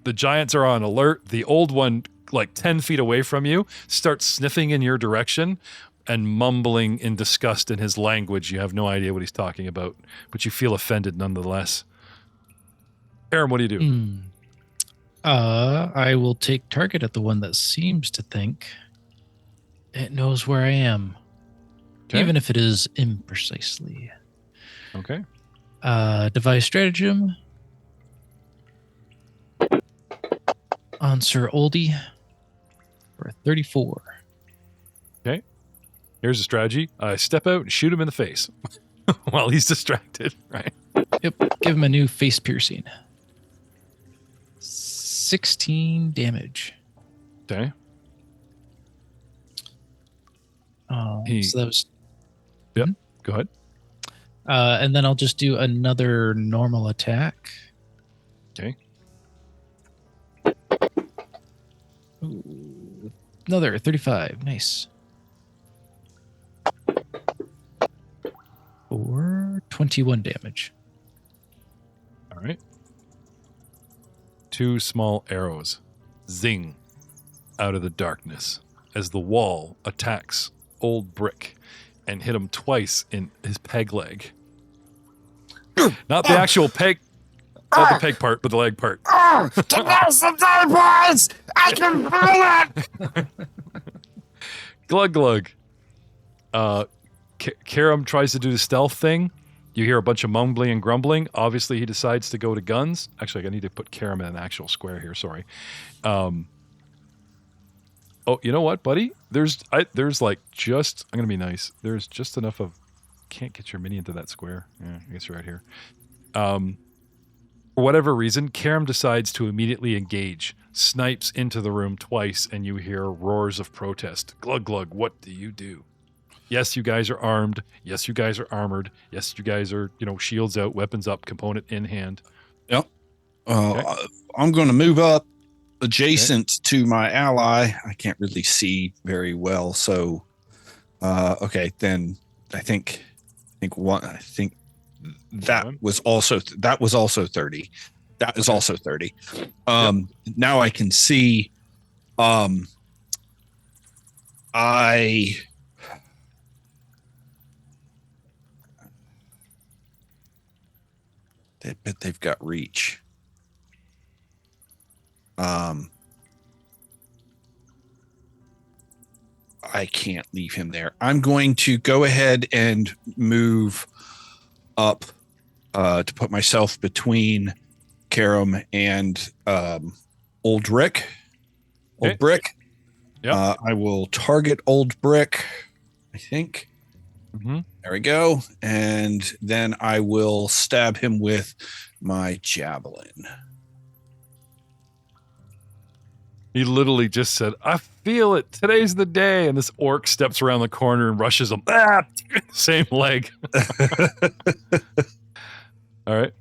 The giants are on alert. The old one, like 10 feet away from you, starts sniffing in your direction and mumbling in disgust in his language. You have no idea what he's talking about, but you feel offended nonetheless. Aaron, what do you do? I will take target at the one that seems to think it knows where I am, even if it is imprecisely. Okay. Devise stratagem on Sir Oldie for 34. Okay. Here's a strategy. I step out and shoot him in the face. while he's distracted, right? Yep. Give him a new face piercing. 16 damage. Okay. He- So that was. Yep. Go ahead. And then I'll just do another normal attack. Okay. Ooh, another 35. Nice. For 21 damage. All right. 2 small arrows zing out of the darkness as the wall attacks Old Brick and hit him twice in his peg leg. Not the actual peg, not the peg part, but the leg part. Oh, give me some day, boys! I can feel it! Glug glug. Karam tries to do the stealth thing. You hear a bunch of mumbling and grumbling. Obviously, he decides to go to guns. Actually, I need to put Karam in an actual square here. Sorry. Oh, you know what, buddy? There's like just. I'm gonna be nice. There's just enough of. Can't get your mini into that square. Yeah, I guess you're right here. For whatever reason, Karam decides to immediately engage, snipes into the room twice, and you hear roars of protest. Glug glug, what do you do? Yes, you guys are armed. Yes, you guys are armored. Yes, you guys are, shields out, weapons up, component in hand. Yep. Okay. I'm going to move up adjacent to my ally. I can't really see very well, so okay. Then I think that was also 30. That is also 30. Now I can see. But they've got reach. I can't leave him there. I'm going to go ahead and move up to put myself between Karam and Old Rick. Old Okay. Brick. Yep. I will target Old Brick, I think. Mm-hmm. There we go. And then I will stab him with my javelin. He literally just said, I feel it. Today's the day. And this orc steps around the corner and rushes him. Same leg. All right.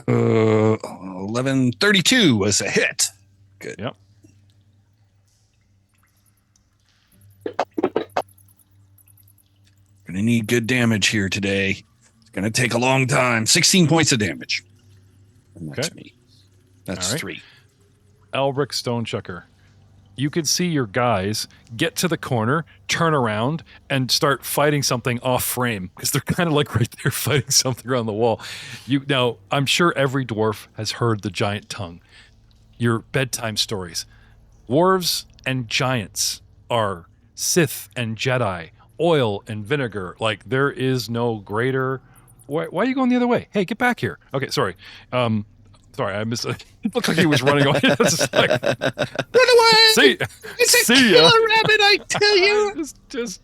1132 was a hit. Good. Yep. Gonna need good damage here today. It's gonna take a long time. 16 points of damage. And that's Okay. me. That's All right. 3. Elric Stonechucker. You could see your guys get to the corner, turn around, and start fighting something off frame because they're kind of like right there fighting something around the wall. Now, I'm sure every dwarf has heard the giant tongue. Your bedtime stories. Dwarves and giants are Sith and Jedi, oil and vinegar. Like, there is no greater. Why are you going the other way? Hey, get back here. Okay, sorry. Sorry, I missed. It looked like he was running away. It's just like, Run away! see, It's a see killer ya. rabbit, I tell you. just,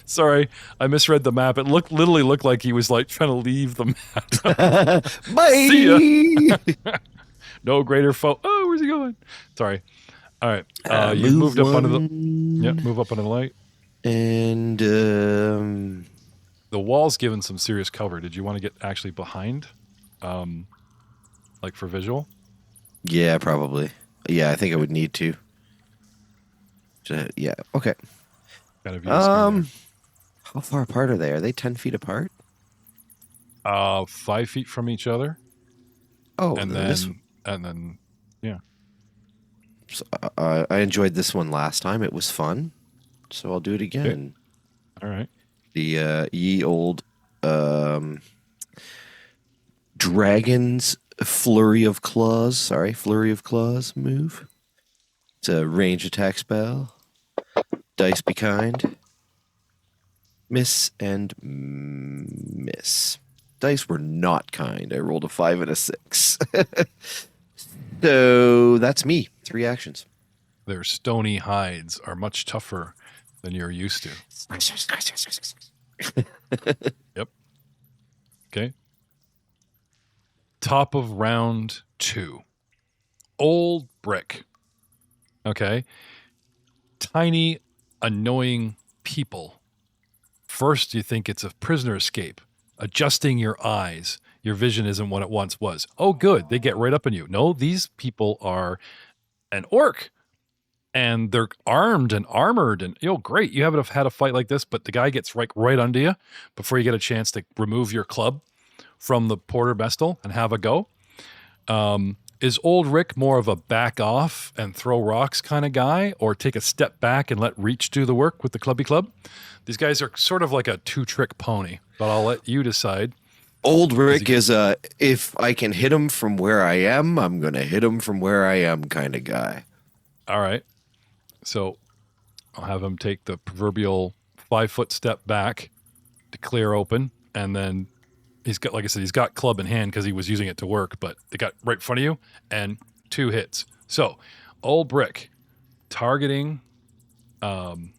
sorry, I misread the map. It literally looked like he was like trying to leave the map. Bye. See ya. No greater foe. Oh, where's he going? Sorry. All right. You moved up onto the. Yep, move up onto the light. And The wall's given some serious cover. Did you want to get actually behind, like for visual? yeah, probably. Yeah, I think I would need to. Yeah. Okay. Kind of view the screen How far apart are they? Are they 10 feet apart? there. 5 feet from each other, Oh, and this. then yeah. So, I enjoyed this one last time. It was fun, so I'll do it again. All right. The ye old dragon's flurry of claws move. It's a range attack spell. Dice be kind. Miss and miss. Dice were not kind. I rolled a 5 and a 6. So that's me. 3 actions. Their stony hides are much tougher than you're used to. Yep. Okay. Top of round 2. Old brick. Okay. Tiny, annoying people. First, you think it's a prisoner escape. Adjusting your eyes. Your vision isn't what it once was. Oh, good. They get right up on you. No, these people are an orc. And they're armed and armored. And, great. You haven't had a fight like this, but the guy gets right under you before you get a chance to remove your club from the porter bestel and have a go. Is old Rick more of a back off and throw rocks kind of guy, or take a step back and let Reach do the work with the clubby club? These guys are sort of like a 2-trick pony, but I'll let you decide. Old Rick is a, if I can hit him from where I am, I'm going to hit him from where I am kind of guy. All right. So I'll have him take the proverbial 5-foot step back to clear open, and then he's got, like I said, he's got club in hand because he was using it to work, but they got right in front of you, and 2 hits. So, old brick targeting Glug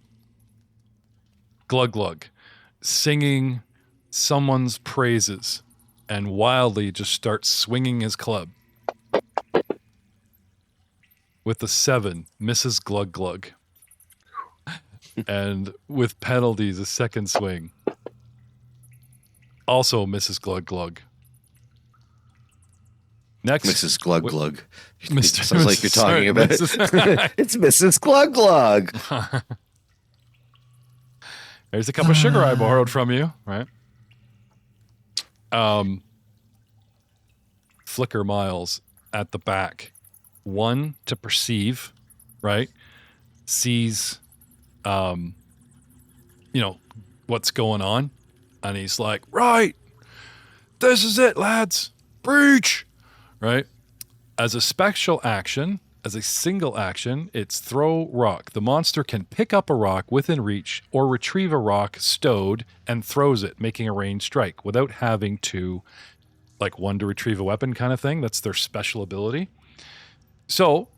Glug, singing someone's praises, and wildly just starts swinging his club. With the 7, misses Glug Glug. And with penalties, a second swing. Also misses Glug Glug. Next. Mrs. Glug Glug. Mr. Sounds like you're talking about it. Mrs. It's Mrs. Glug Glug. There's a cup of sugar I borrowed from you, right? Flicker Miles at the back. 1 to perceive, right? Sees, what's going on. And he's like, right, this is it, lads. Breach, right? As a special action, as a single action, it's throw rock. The monster can pick up a rock within reach or retrieve a rock stowed and throws it, making a ranged strike without having to, like, 1 to retrieve a weapon kind of thing. That's their special ability. So,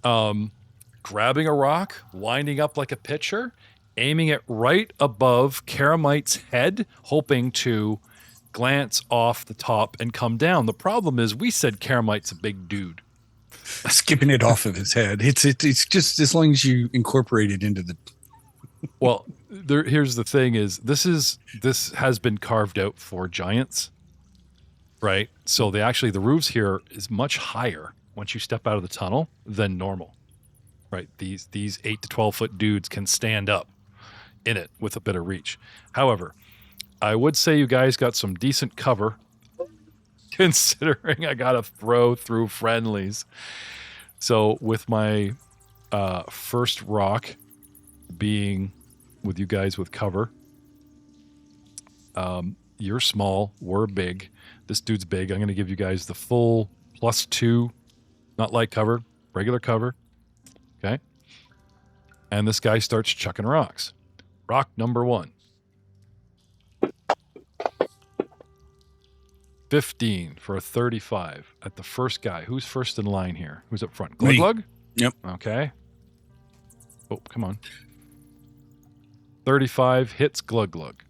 grabbing a rock, winding up like a pitcher, aiming it right above Karamite's head, hoping to glance off the top and come down. The problem is we said Karamite's a big dude. Skipping it off of his head. It's just as long as you incorporate it into the. Well, here's the thing: is this has been carved out for giants, right? So the roofs here is much higher once you step out of the tunnel than normal, right? These 8 to 12 foot dudes can stand up in it with a bit of reach. However, I would say you guys got some decent cover, considering I got to throw through friendlies. So with my first rock being with you guys with cover, you're small, we're big. This dude's big. I'm going to give you guys the full +2, not light cover, regular cover. Okay. And this guy starts chucking rocks. Rock number 1. 15 for a 35 at the first guy. Who's first in line here? Who's up front? Glug Glug? Yep. Okay. Oh, come on. 35 hits Glug Glug.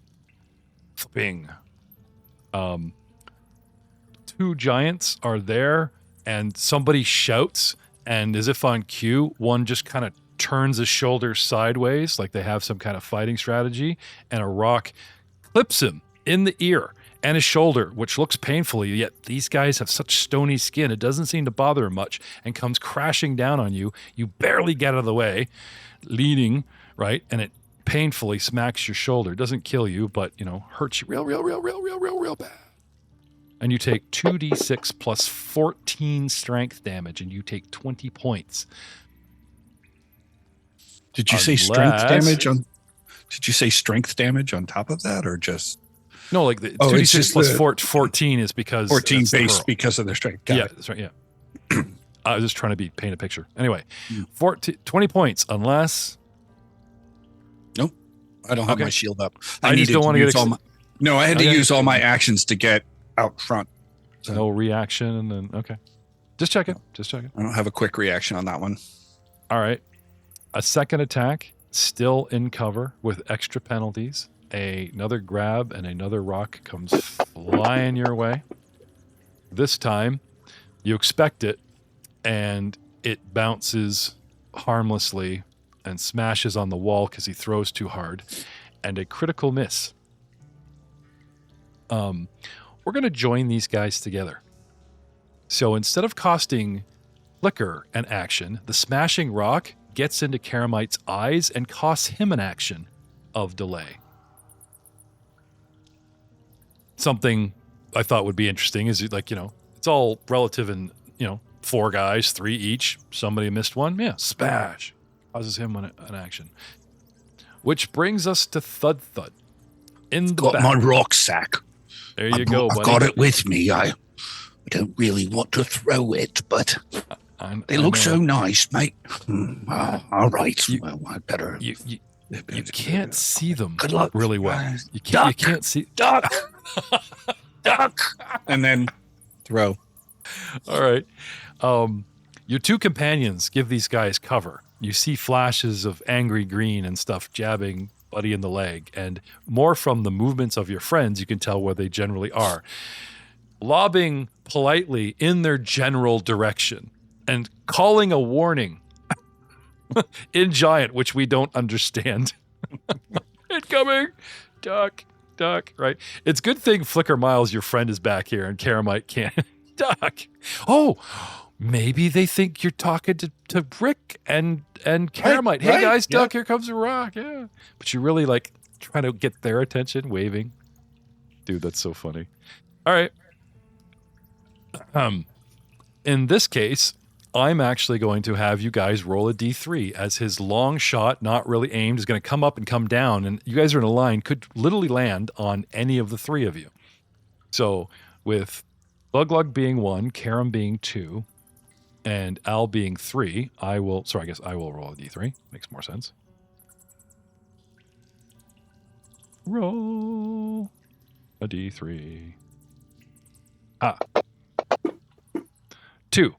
Bing. 2 giants are there, and somebody shouts, and as if on cue, one just kind of turns his shoulders sideways, like they have some kind of fighting strategy, and a rock clips him in the ear and his shoulder, which looks painfully, yet these guys have such stony skin, it doesn't seem to bother him much, and comes crashing down on you. You barely get out of the way, leaning, right, and it painfully smacks your shoulder. It doesn't kill you, but, hurts you real bad. And you take 2d6 plus 14 strength damage, and you take 20 points. Did you say strength damage on? Did you say strength damage on top of that, or just? No, like the 2d6 plus 14 is because 14 base because of their strength. Got it. That's right. Yeah. I was just trying to paint a picture. Anyway, 20 points, unless. Nope, I don't have my shield up. I just don't want to get. No, I had to use all my actions to get out front. So. No reaction, and then okay. Just check it. I don't have a quick reaction on that one. All right. A second attack still in cover with extra penalties. Another grab and another rock comes flying your way. This time, you expect it, and it bounces harmlessly and smashes on the wall because he throws too hard, and a critical miss. We're going to join these guys together. So instead of costing Flicker an action, the smashing rock gets into Karamite's eyes and costs him an action of delay. Something I thought would be interesting is, like, it's all relative in, 4 guys, 3 each. Somebody missed one. Yeah, smash. Causes him an action. Which brings us to Thud Thud. In the Got back. my rucksack. There you go, buddy. I've got it with me. I don't really want to throw it, but they look so nice, mate. All right. Well, I better. You can't see them Good luck. really well. You can't see. Duck. Duck. And then throw. All right. Your 2 companions give these guys cover. You see flashes of angry green and stuff jabbing Buddy in the leg, and more from the movements of your friends, you can tell where they generally are. Lobbing politely in their general direction and calling a warning in Giant, which we don't understand. Incoming! Duck, right? It's a good thing Flicker Miles, your friend, is back here and Karamite can't. Duck! Oh! Maybe they think you're talking to Rick and Karamite. Right, hey, right, guys, yeah. Duck, here comes a rock. Yeah. But you're really, trying to get their attention, waving. Dude, that's so funny. All right. In this case, I'm actually going to have you guys roll a D3 as his long shot, not really aimed, is going to come up and come down. And you guys are in a line, could literally land on any of the 3 of you. So with Luglug being 1, Karam being 2, and Al being 3, I guess I will roll a D3. Makes more sense. Roll a D3. 2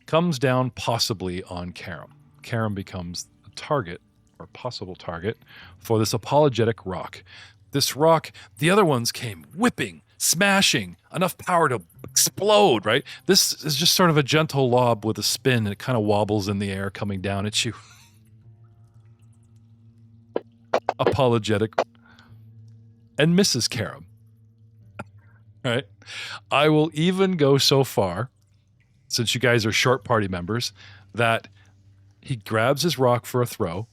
comes down possibly on Karam. Karam becomes the target, or possible target, for this apologetic rock. This rock, the other ones came whipping, smashing, enough power to explode, right? This is just sort of a gentle lob with a spin, and it kind of wobbles in the air coming down at you. Apologetic. And misses Karam. Right? I will even go so far, since you guys are short party members, that he grabs his rock for a throw.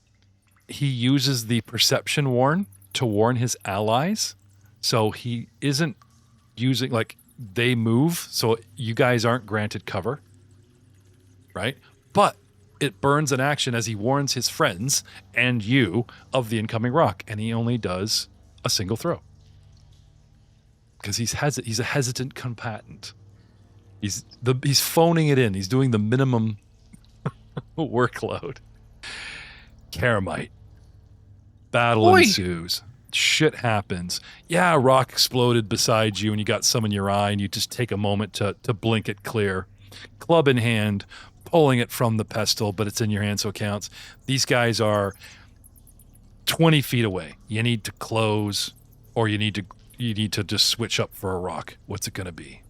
He uses the perception warn to warn his allies. So he isn't using, they move, so you guys aren't granted cover. Right? But it burns an action as he warns his friends and you of the incoming rock. And he only does a single throw. Because he's a hesitant combatant. He's phoning it in. He's doing the minimum workload. Karamite. Battle ensues. Shit happens. Yeah, a rock exploded beside you and you got some in your eye and you just take a moment to blink it clear. Club in hand, pulling it from the pestle, but it's in your hand, so it counts. These guys are 20 feet away. You need to close, or you need to just switch up for a rock. What's it going to be?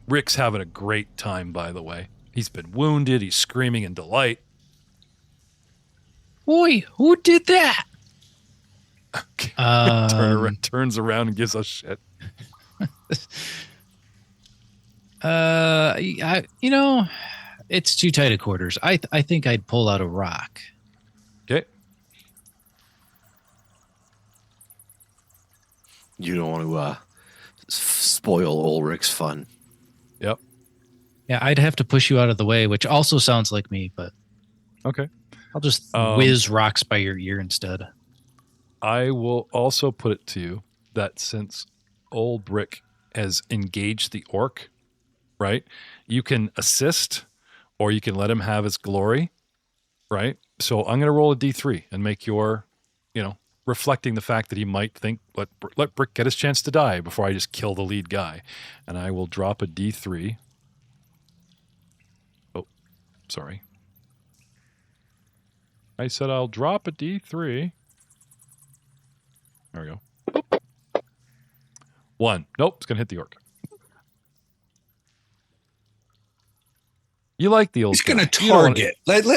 Rick's having a great time, by the way. He's been wounded. He's screaming in delight. Boy, who did that? Turns around and gives us shit. It's too tight of quarters. I think I'd pull out a rock. Okay. You don't want to spoil Ulrich's fun. Yep. Yeah, I'd have to push you out of the way, which also sounds like me, but Okay. I'll just whiz rocks by your ear instead. I will also put it to you that since old Rick has engaged the orc, right, you can assist or you can let him have his glory, right? So I'm going to roll a D3 and make your, reflecting the fact that he might think, let Brick get his chance to die before I just kill the lead guy. And I will drop a D3. Oh, sorry. I said I'll drop a D3. There we go. Boop. 1. Nope, it's going to hit the orc. You like the old He's going to guy. You don't wanna- target.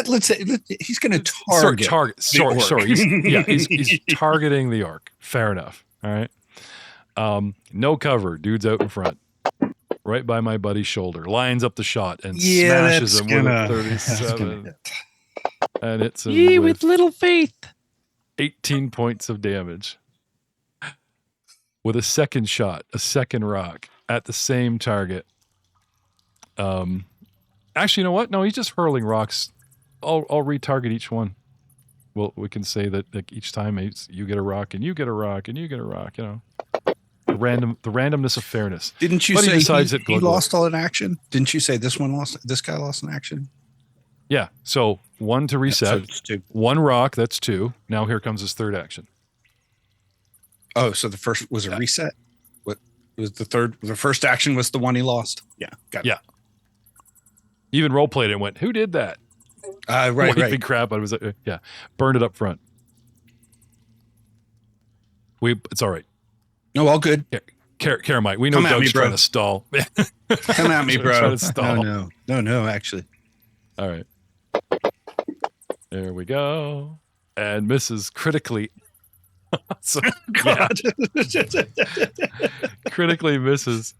Let's say he's going to target. Sorry. He's targeting the orc. Fair enough. All right. No cover. Dude's out in front. Right by my buddy's shoulder. Lines up the shot and smashes him with a 37. And it's him with little faith. 18 points of damage. With a second shot, a second rock at the same target. Actually, you know what? No, he's just hurling rocks. I'll retarget each one. Well, we can say that like each time you get a rock and you get a rock and you get a rock. You know, the randomness of fairness. Didn't you But say decides he that lost all in action? Didn't you say this guy lost in action? Yeah. So 1 to reset. So it's 2. 1 rock. That's 2. Now here comes his third action. Oh, so the first was a reset. What was the third? The first action was the one he lost. Yeah. Got it. Yeah. Even role played it and went, who did that? Right. Crap. I was yeah. Burned it up front. It's all right. No, all good. Mike. We know Come at Doug's me, bro. trying to stall. Come at me, bro. Trying to stall. No, actually. All right. There we go. And misses critically. So, God. critically misses.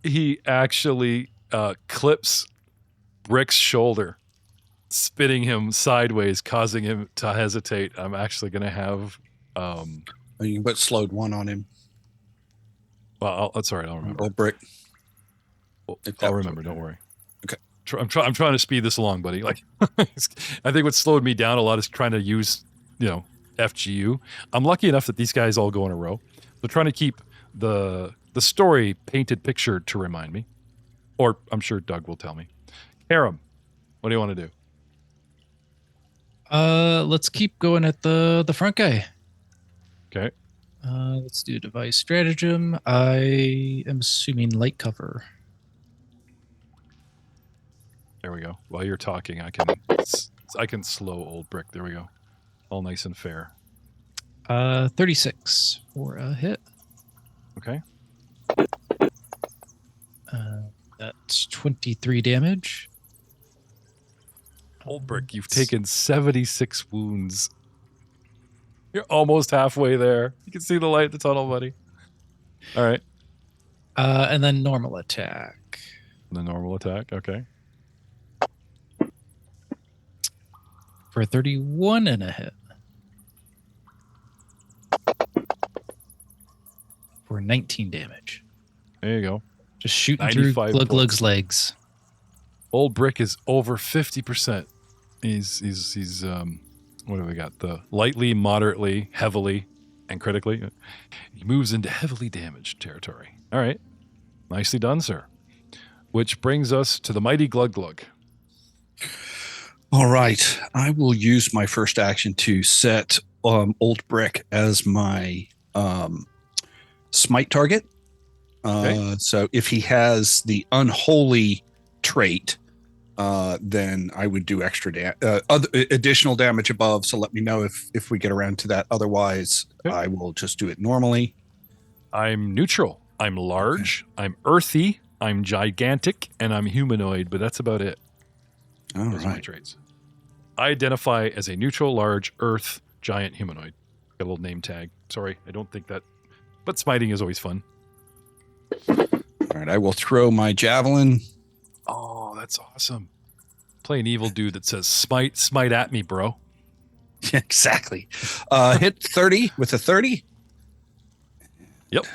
He actually clips Brick's shoulder, spinning him sideways, causing him to hesitate. I'm actually going to have... You can put slowed 1 on him. well, that's all right. I'll remember. Old Brick. I'll remember. Don't worry. Okay. I'm trying to speed this along, buddy. Like, I think what slowed me down a lot is trying to use, FGU. I'm lucky enough that these guys all go in a row. So trying to keep the story painted picture to remind me, or I'm sure Doug will tell me. Karam, what do you want to do? Let's keep going at the front guy. Okay. Let's do device stratagem. I am assuming light cover. There we go. While you're talking, I can slow old Brick. There we go. All nice and fair. 36 for a hit. Okay. That's 23 damage. Old Brick, you've taken 76 wounds. You're almost halfway there. You can see the light at the tunnel, buddy. All right. And then normal attack. The normal attack. Okay. For 31 and a hit. For 19 damage. There you go. Just shooting through 95 Glug Glug's points. legs. Old Brick is over 50%. He's what have we got? The lightly, moderately, heavily, and critically. He moves into heavily damaged territory. All right. Nicely done, sir. Which brings us to the mighty Glug Glug. All right. I will use my first action to set Old Brick as my smite target. Okay. So if he has the unholy trait, then I would do additional damage above. So let me know if we get around to that. Otherwise, Okay. I will just do it normally. I'm neutral. I'm large. Okay. I'm earthy. I'm gigantic. And I'm humanoid, but that's about it. All Those are my right. traits. I identify as a neutral, large, earth, giant humanoid. Got a little name tag. Sorry, I don't think that. But smiting is always fun. All right. I will throw my javelin. Oh, that's awesome. Play an evil dude that says, smite at me, bro. Exactly. Hit 30 with a 30. Yep.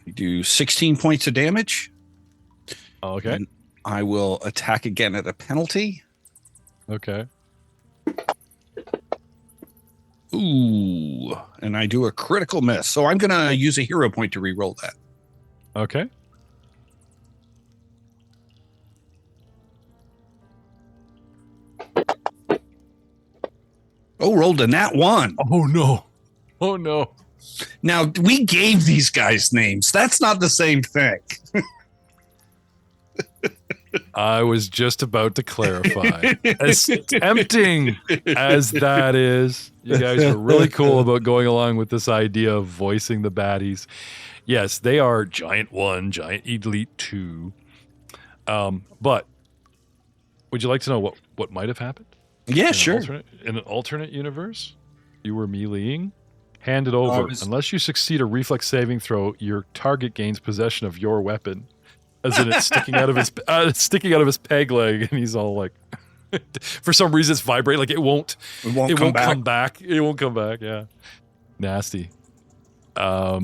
You do 16 points of damage. Okay. And I will attack again at a penalty. Okay. Ooh. And I do a critical miss. So I'm going to use a hero point to re-roll that. Okay. Oh, rolled a nat 1. Oh, no. Oh, no. Now, we gave these guys names. That's not the same thing. I was just about to clarify. As tempting as that is, you guys were really cool about going along with this idea of voicing the baddies. Yes, they are Giant 1, Giant Elite 2. But would you like to know what might have happened? Yeah, sure. In an alternate universe, you were meleeing. Hand it over. Unless you succeed a reflex saving throw, your target gains possession of your weapon. As in, it's sticking out of his peg leg, and he's all like, for some reason, it's vibrating. Like it won't come back. It won't come back. Yeah, nasty. No.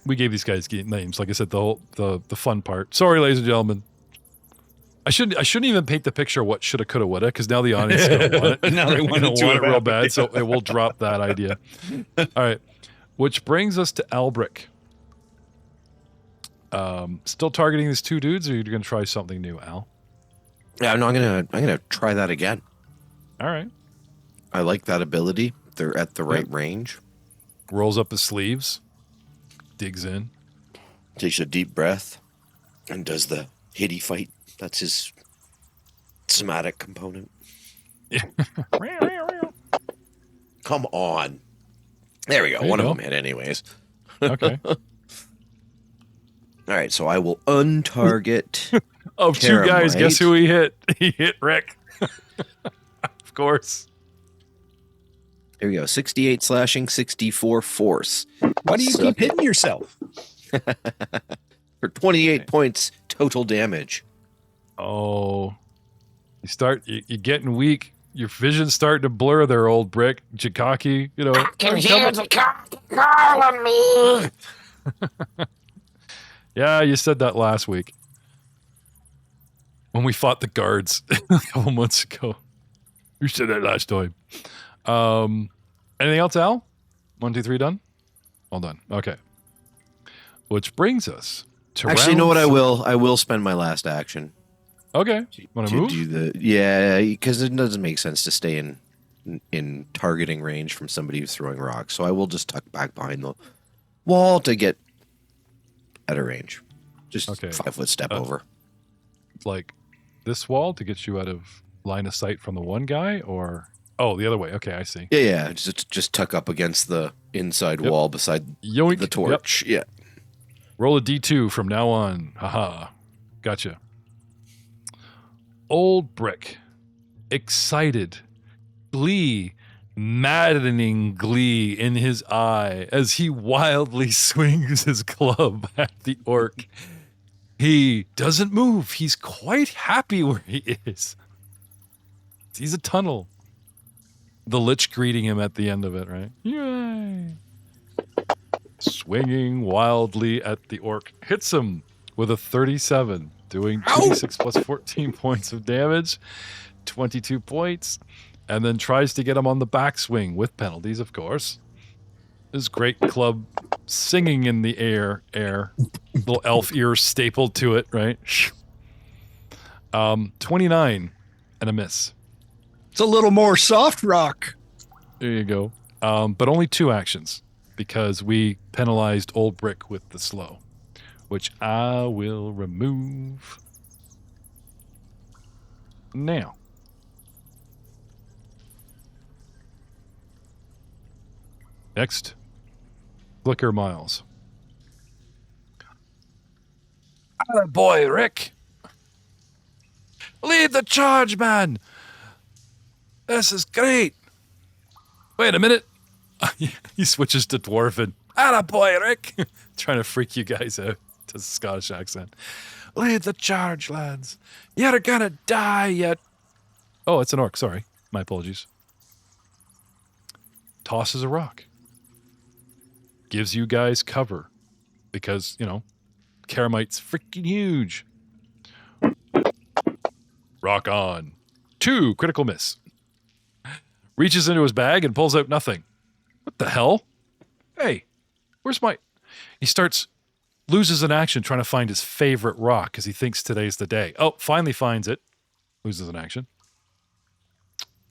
We gave these guys names. Like I said, the fun part. Sorry, ladies and gentlemen. I shouldn't even paint the picture of what shoulda, coulda, woulda, because now the audience is gonna want it. Now they want it real bad, so it will drop that idea. All right, which brings us to Albric. Still targeting these two dudes, or are you gonna try something new, Al? Yeah, I'm gonna try that again. All right. I like that ability. They're at the right range. Rolls up his sleeves, digs in, takes a deep breath, and does the hitty fight. That's his somatic component. Come on. There we go. One of them hit anyways. Okay. All right, so I will untarget. Of two guys, guess who he hit? He hit Rick. Of course. There we go. 68 slashing, 64 force. Why do you keep hitting yourself? For 28 points total damage. Oh. You're getting weak. Your vision's starting to blur there, old Brick. Jikaki, you know. I can hear the calling me. Yeah, you said that last week. When we fought the guards a couple months ago. You said that last time. Anything else, Al? 1, 2, 3 done? All done. Okay. Which brings us to Actually, you know what? I will spend my last action. Okay. Want to move? Yeah, because it doesn't make sense to stay in targeting range from somebody who's throwing rocks. So I will just tuck back behind the wall to get at a range. Just 5-foot step over. Like this wall to get you out of line of sight from the one guy, or the other way. Okay, I see. Yeah. Just tuck up against the inside wall beside the torch. Yep. Yeah. Roll a D2 from now on. Haha. Gotcha. Old Brick. Excited. Glee. Maddening glee in his eye as he wildly swings his club at the orc. He doesn't move. He's quite happy where he is. He's a tunnel. The Lich greeting him at the end of it, right? Yay! Swinging wildly at the orc. Hits him with a 37, doing 26 plus 14 points of damage, 22 points, and then tries to get him on the backswing with penalties, of course. His great club singing in the air. Little elf ears stapled to it, right? 29 and a miss. It's a little more soft rock. There you go. But only 2 actions because we penalized Old Brick with the slow, which I will remove now. Next, Flicker Miles. Atta boy, Rick. Lead the charge, man. This is great. Wait a minute. He switches to Dwarven. Atta boy, Rick. Trying to freak you guys out to the Scottish accent. Lead the charge, lads. You're gonna die yet. Oh, it's an orc. Sorry. My apologies. Tosses a rock. Gives you guys cover. Because, Karamite's freaking huge. Rock on. 2, critical miss. Reaches into his bag and pulls out nothing. What the hell? Hey, where's my... He loses an action trying to find his favorite rock because he thinks today's the day. Oh, finally finds it. Loses an action.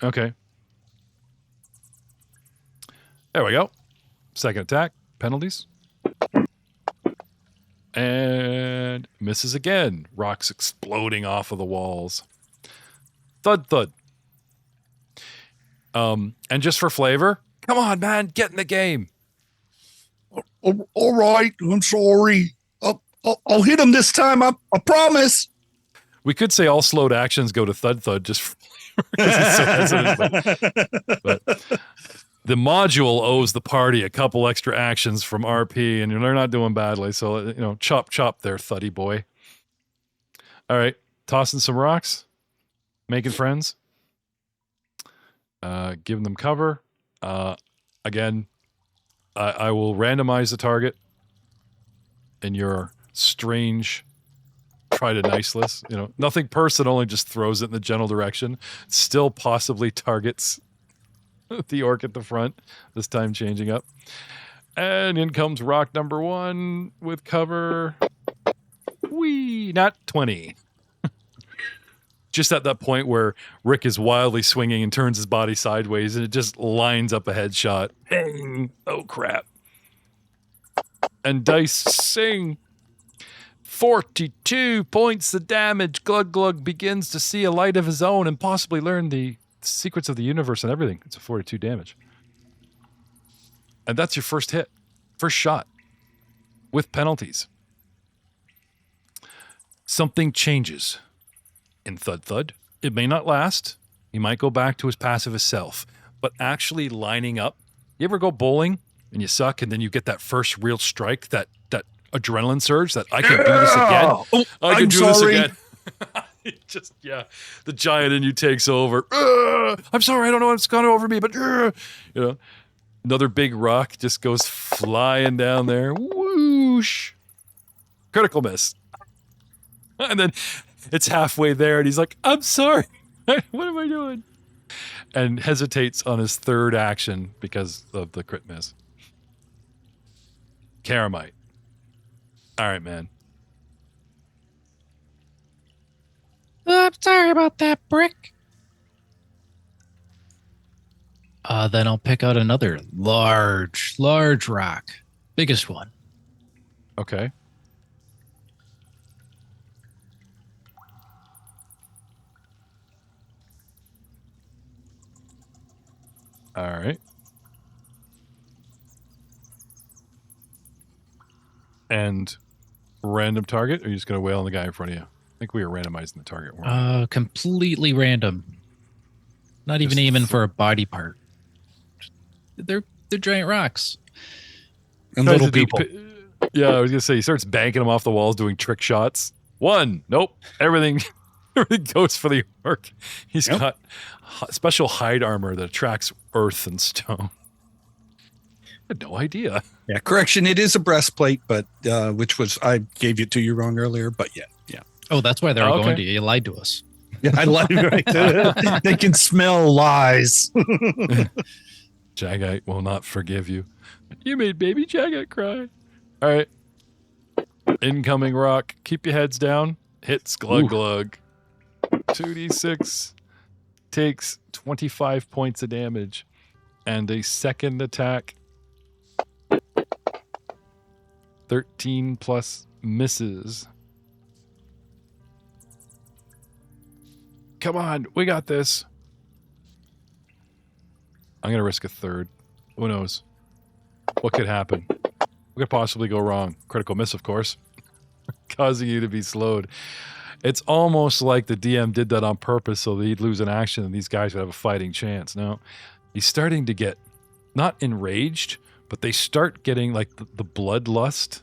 Okay. There we go. Second attack. Penalties. And misses again. Rocks exploding off of the walls. Thud, thud. And just for flavor, come on, man, get in the game. All right, I'm sorry. I'll hit him this time. I promise. We could say all slowed actions go to thud, thud, just for flavor, 'cause he's so hesitant, but the module owes the party a couple extra actions from RP, and they're not doing badly. So, chop, chop there, thuddy boy. All right, tossing some rocks, making friends, giving them cover. Again, I will randomize the target in your strange try to nice list. Nothing personal, and just throws it in the general direction. Still possibly targets the orc at the front, this time changing up. And in comes rock number 1 with cover. Whee! Not 20. Just at that point where Rick is wildly swinging and turns his body sideways, and it just lines up a headshot. Bang! Oh, crap. And dice sing. 42 points of damage. Glug Glug begins to see a light of his own and possibly learn the secrets of the universe and everything. It's a 42 damage. And that's your first hit. First shot. With penalties. Something changes in Thud Thud. It may not last. He might go back to his pacifist self. But actually lining up. You ever go bowling and you suck, and then you get that first real strike, that adrenaline surge, that I can do this again. I can do this again. The giant in you takes over. I'm sorry, I don't know what's gone over me, but another big rock just goes flying down there. Whoosh! Critical miss. And then it's halfway there, and he's like, I'm sorry. What am I doing? And hesitates on his third action because of the crit miss. Karamite. All right, man. I'm sorry about that, Brick. Then I'll pick out another large rock. Biggest one. Okay. All right. And random target, or are you just going to wail on the guy in front of you? I think we were randomizing the target. weren't we? Completely random. Not even aiming for a body part. They're giant rocks. And Tries little to do people. Yeah, I was going to say, he starts banking them off the walls, doing trick shots. 1. Nope. Everything goes for the orc. He's got special hide armor that attracts earth and stone. I had no idea. Yeah, correction. It is a breastplate, but which was, I gave it to you wrong earlier, but yeah. Oh, that's why they're all Okay. going to you. You lied to us. Yeah, I lied right there. They can smell lies. Jagite will not forgive you. You made baby Jagite cry. All right. Incoming rock. Keep your heads down. Hits Glug Glug. 2d6 takes 25 points of damage. And a second attack. 13 plus misses. Come on, we got this. I'm going to risk a third. Who knows? What could happen? What could possibly go wrong? Critical miss, of course. Causing you to be slowed. It's almost like the DM did that on purpose so that he'd lose an action and these guys would have a fighting chance. No, he's starting to get, not enraged, but they start getting like the bloodlust.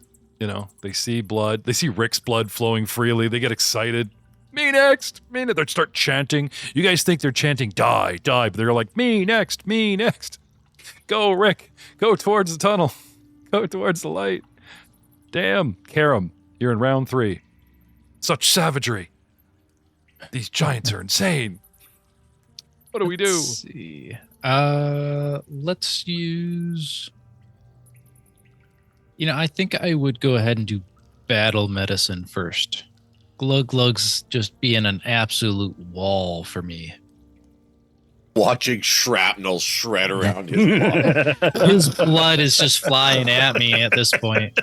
They see blood. They see Rick's blood flowing freely. They get excited. Me next, me next. They start chanting. You guys think they're chanting, die, die, but they're like, me next, me next. Go, Rick. Go towards the tunnel. Go towards the light. Damn, Karam, you're in round 3. Such savagery. These giants are insane. What do we do? Let's see. Let's use... I think I would go ahead and do battle medicine first. Glug Glug's just being an absolute wall for me. Watching shrapnel shred around his body. His blood is just flying at me at this point.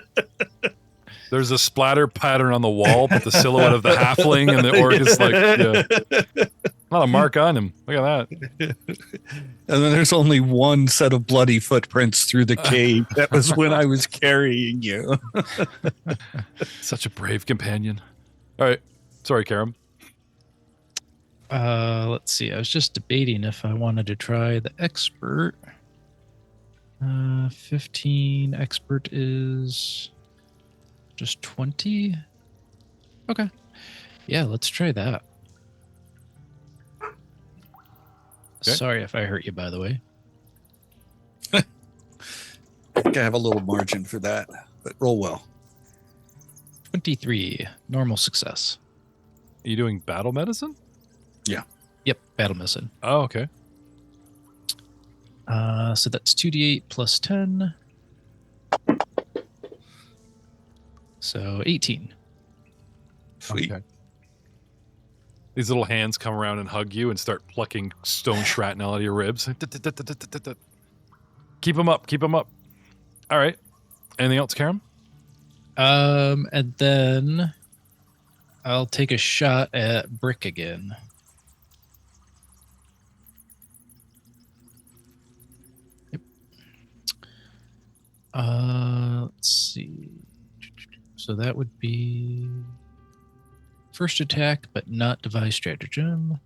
There's a splatter pattern on the wall, but the silhouette of the halfling and the orc is like, not a mark on him. Look at that. And then there's only one set of bloody footprints through the cave. That was when I was carrying you. Such a brave companion. All right. Sorry, Karam. Let's see. I was just debating if I wanted to try the expert. 15 expert is just 20. Okay. Yeah, let's try that. Okay. Sorry if I hurt you, by the way. I think I have a little margin for that, but roll well. 23. Normal success. Are you doing battle medicine? Yep, battle medicine. Oh, okay. So that's 2d8 plus 10. So 18. Sweet. Okay. These little hands come around and hug you and start plucking stone shrapnel out of your ribs. Keep them up. Keep them up. All right. Anything else, Karam? And then I'll take a shot at Brick again. Yep. Let's see. So that would be first attack, but not device stratagem.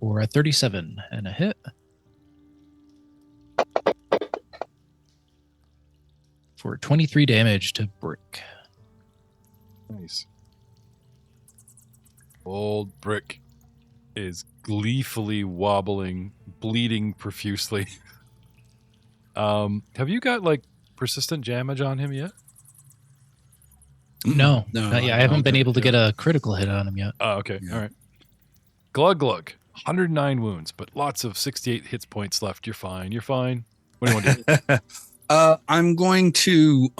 For a 37 and a hit. For 23 damage to Brick. Nice. Old Brick is gleefully wobbling, bleeding profusely. Have you got like persistent damage on him yet? No, No, not yet. I haven't been able to get a critical hit on him yet. Oh, okay. Yeah. All right. Glug Glug. 109 wounds, but lots of 68 hit points left. You're fine. You're fine. What do you want to do? I'm going to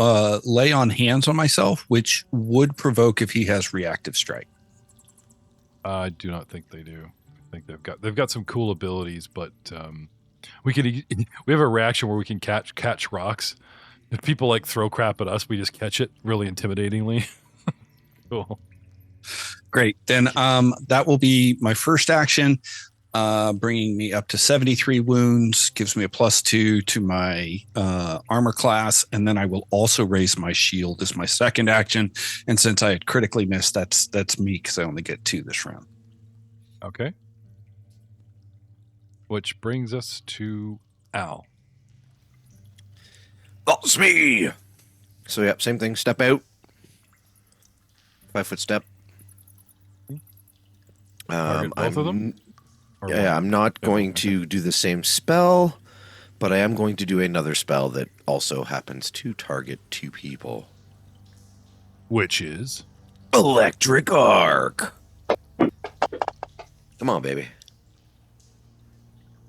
lay on hands on myself, which would provoke if he has reactive strike. I do not think they do. I think they've got some cool abilities, but we have a reaction where we can catch rocks. If people like throw crap at us, we just catch it really intimidatingly. Cool. Great. Then that will be my first action, bringing me up to 73 wounds, gives me a +2 to my armor class, and then I will also raise my shield as my second action. And since I had critically missed, that's me because I only get 2 this round. Okay. Which brings us to Al. That's me. So, yep, same thing. Step out. 5-foot step. Target both of them? Or Yeah, I'm not going to do the same spell, but I am going to do another spell that also happens to target 2 people. Which is? Electric Arc. Come on, baby.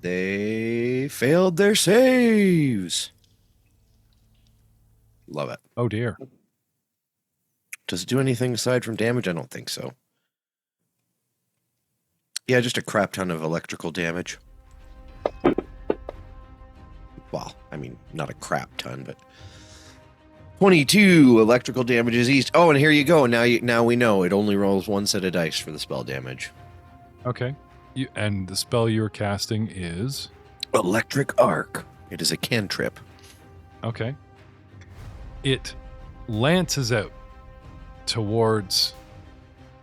They failed their saves. Love it. Oh, dear. Does it do anything aside from damage? I don't think so. Yeah, just a crap ton of electrical damage. Well, I mean, not a crap ton, but 22 electrical damage is east. Oh, and here you go. Now we know it only rolls 1 set of dice for the spell damage. Okay. And the spell you're casting is? Electric Arc. It is a cantrip. Okay. It lances out towards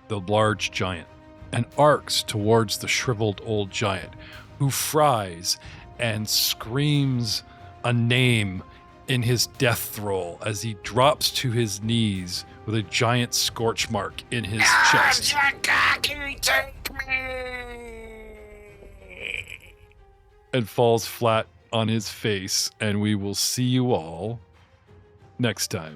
the large giant and arcs towards the shriveled old giant, who fries and screams a name in his death thrall as he drops to his knees with a giant scorch mark in his chest. And falls flat on his face, and we will see you all next time.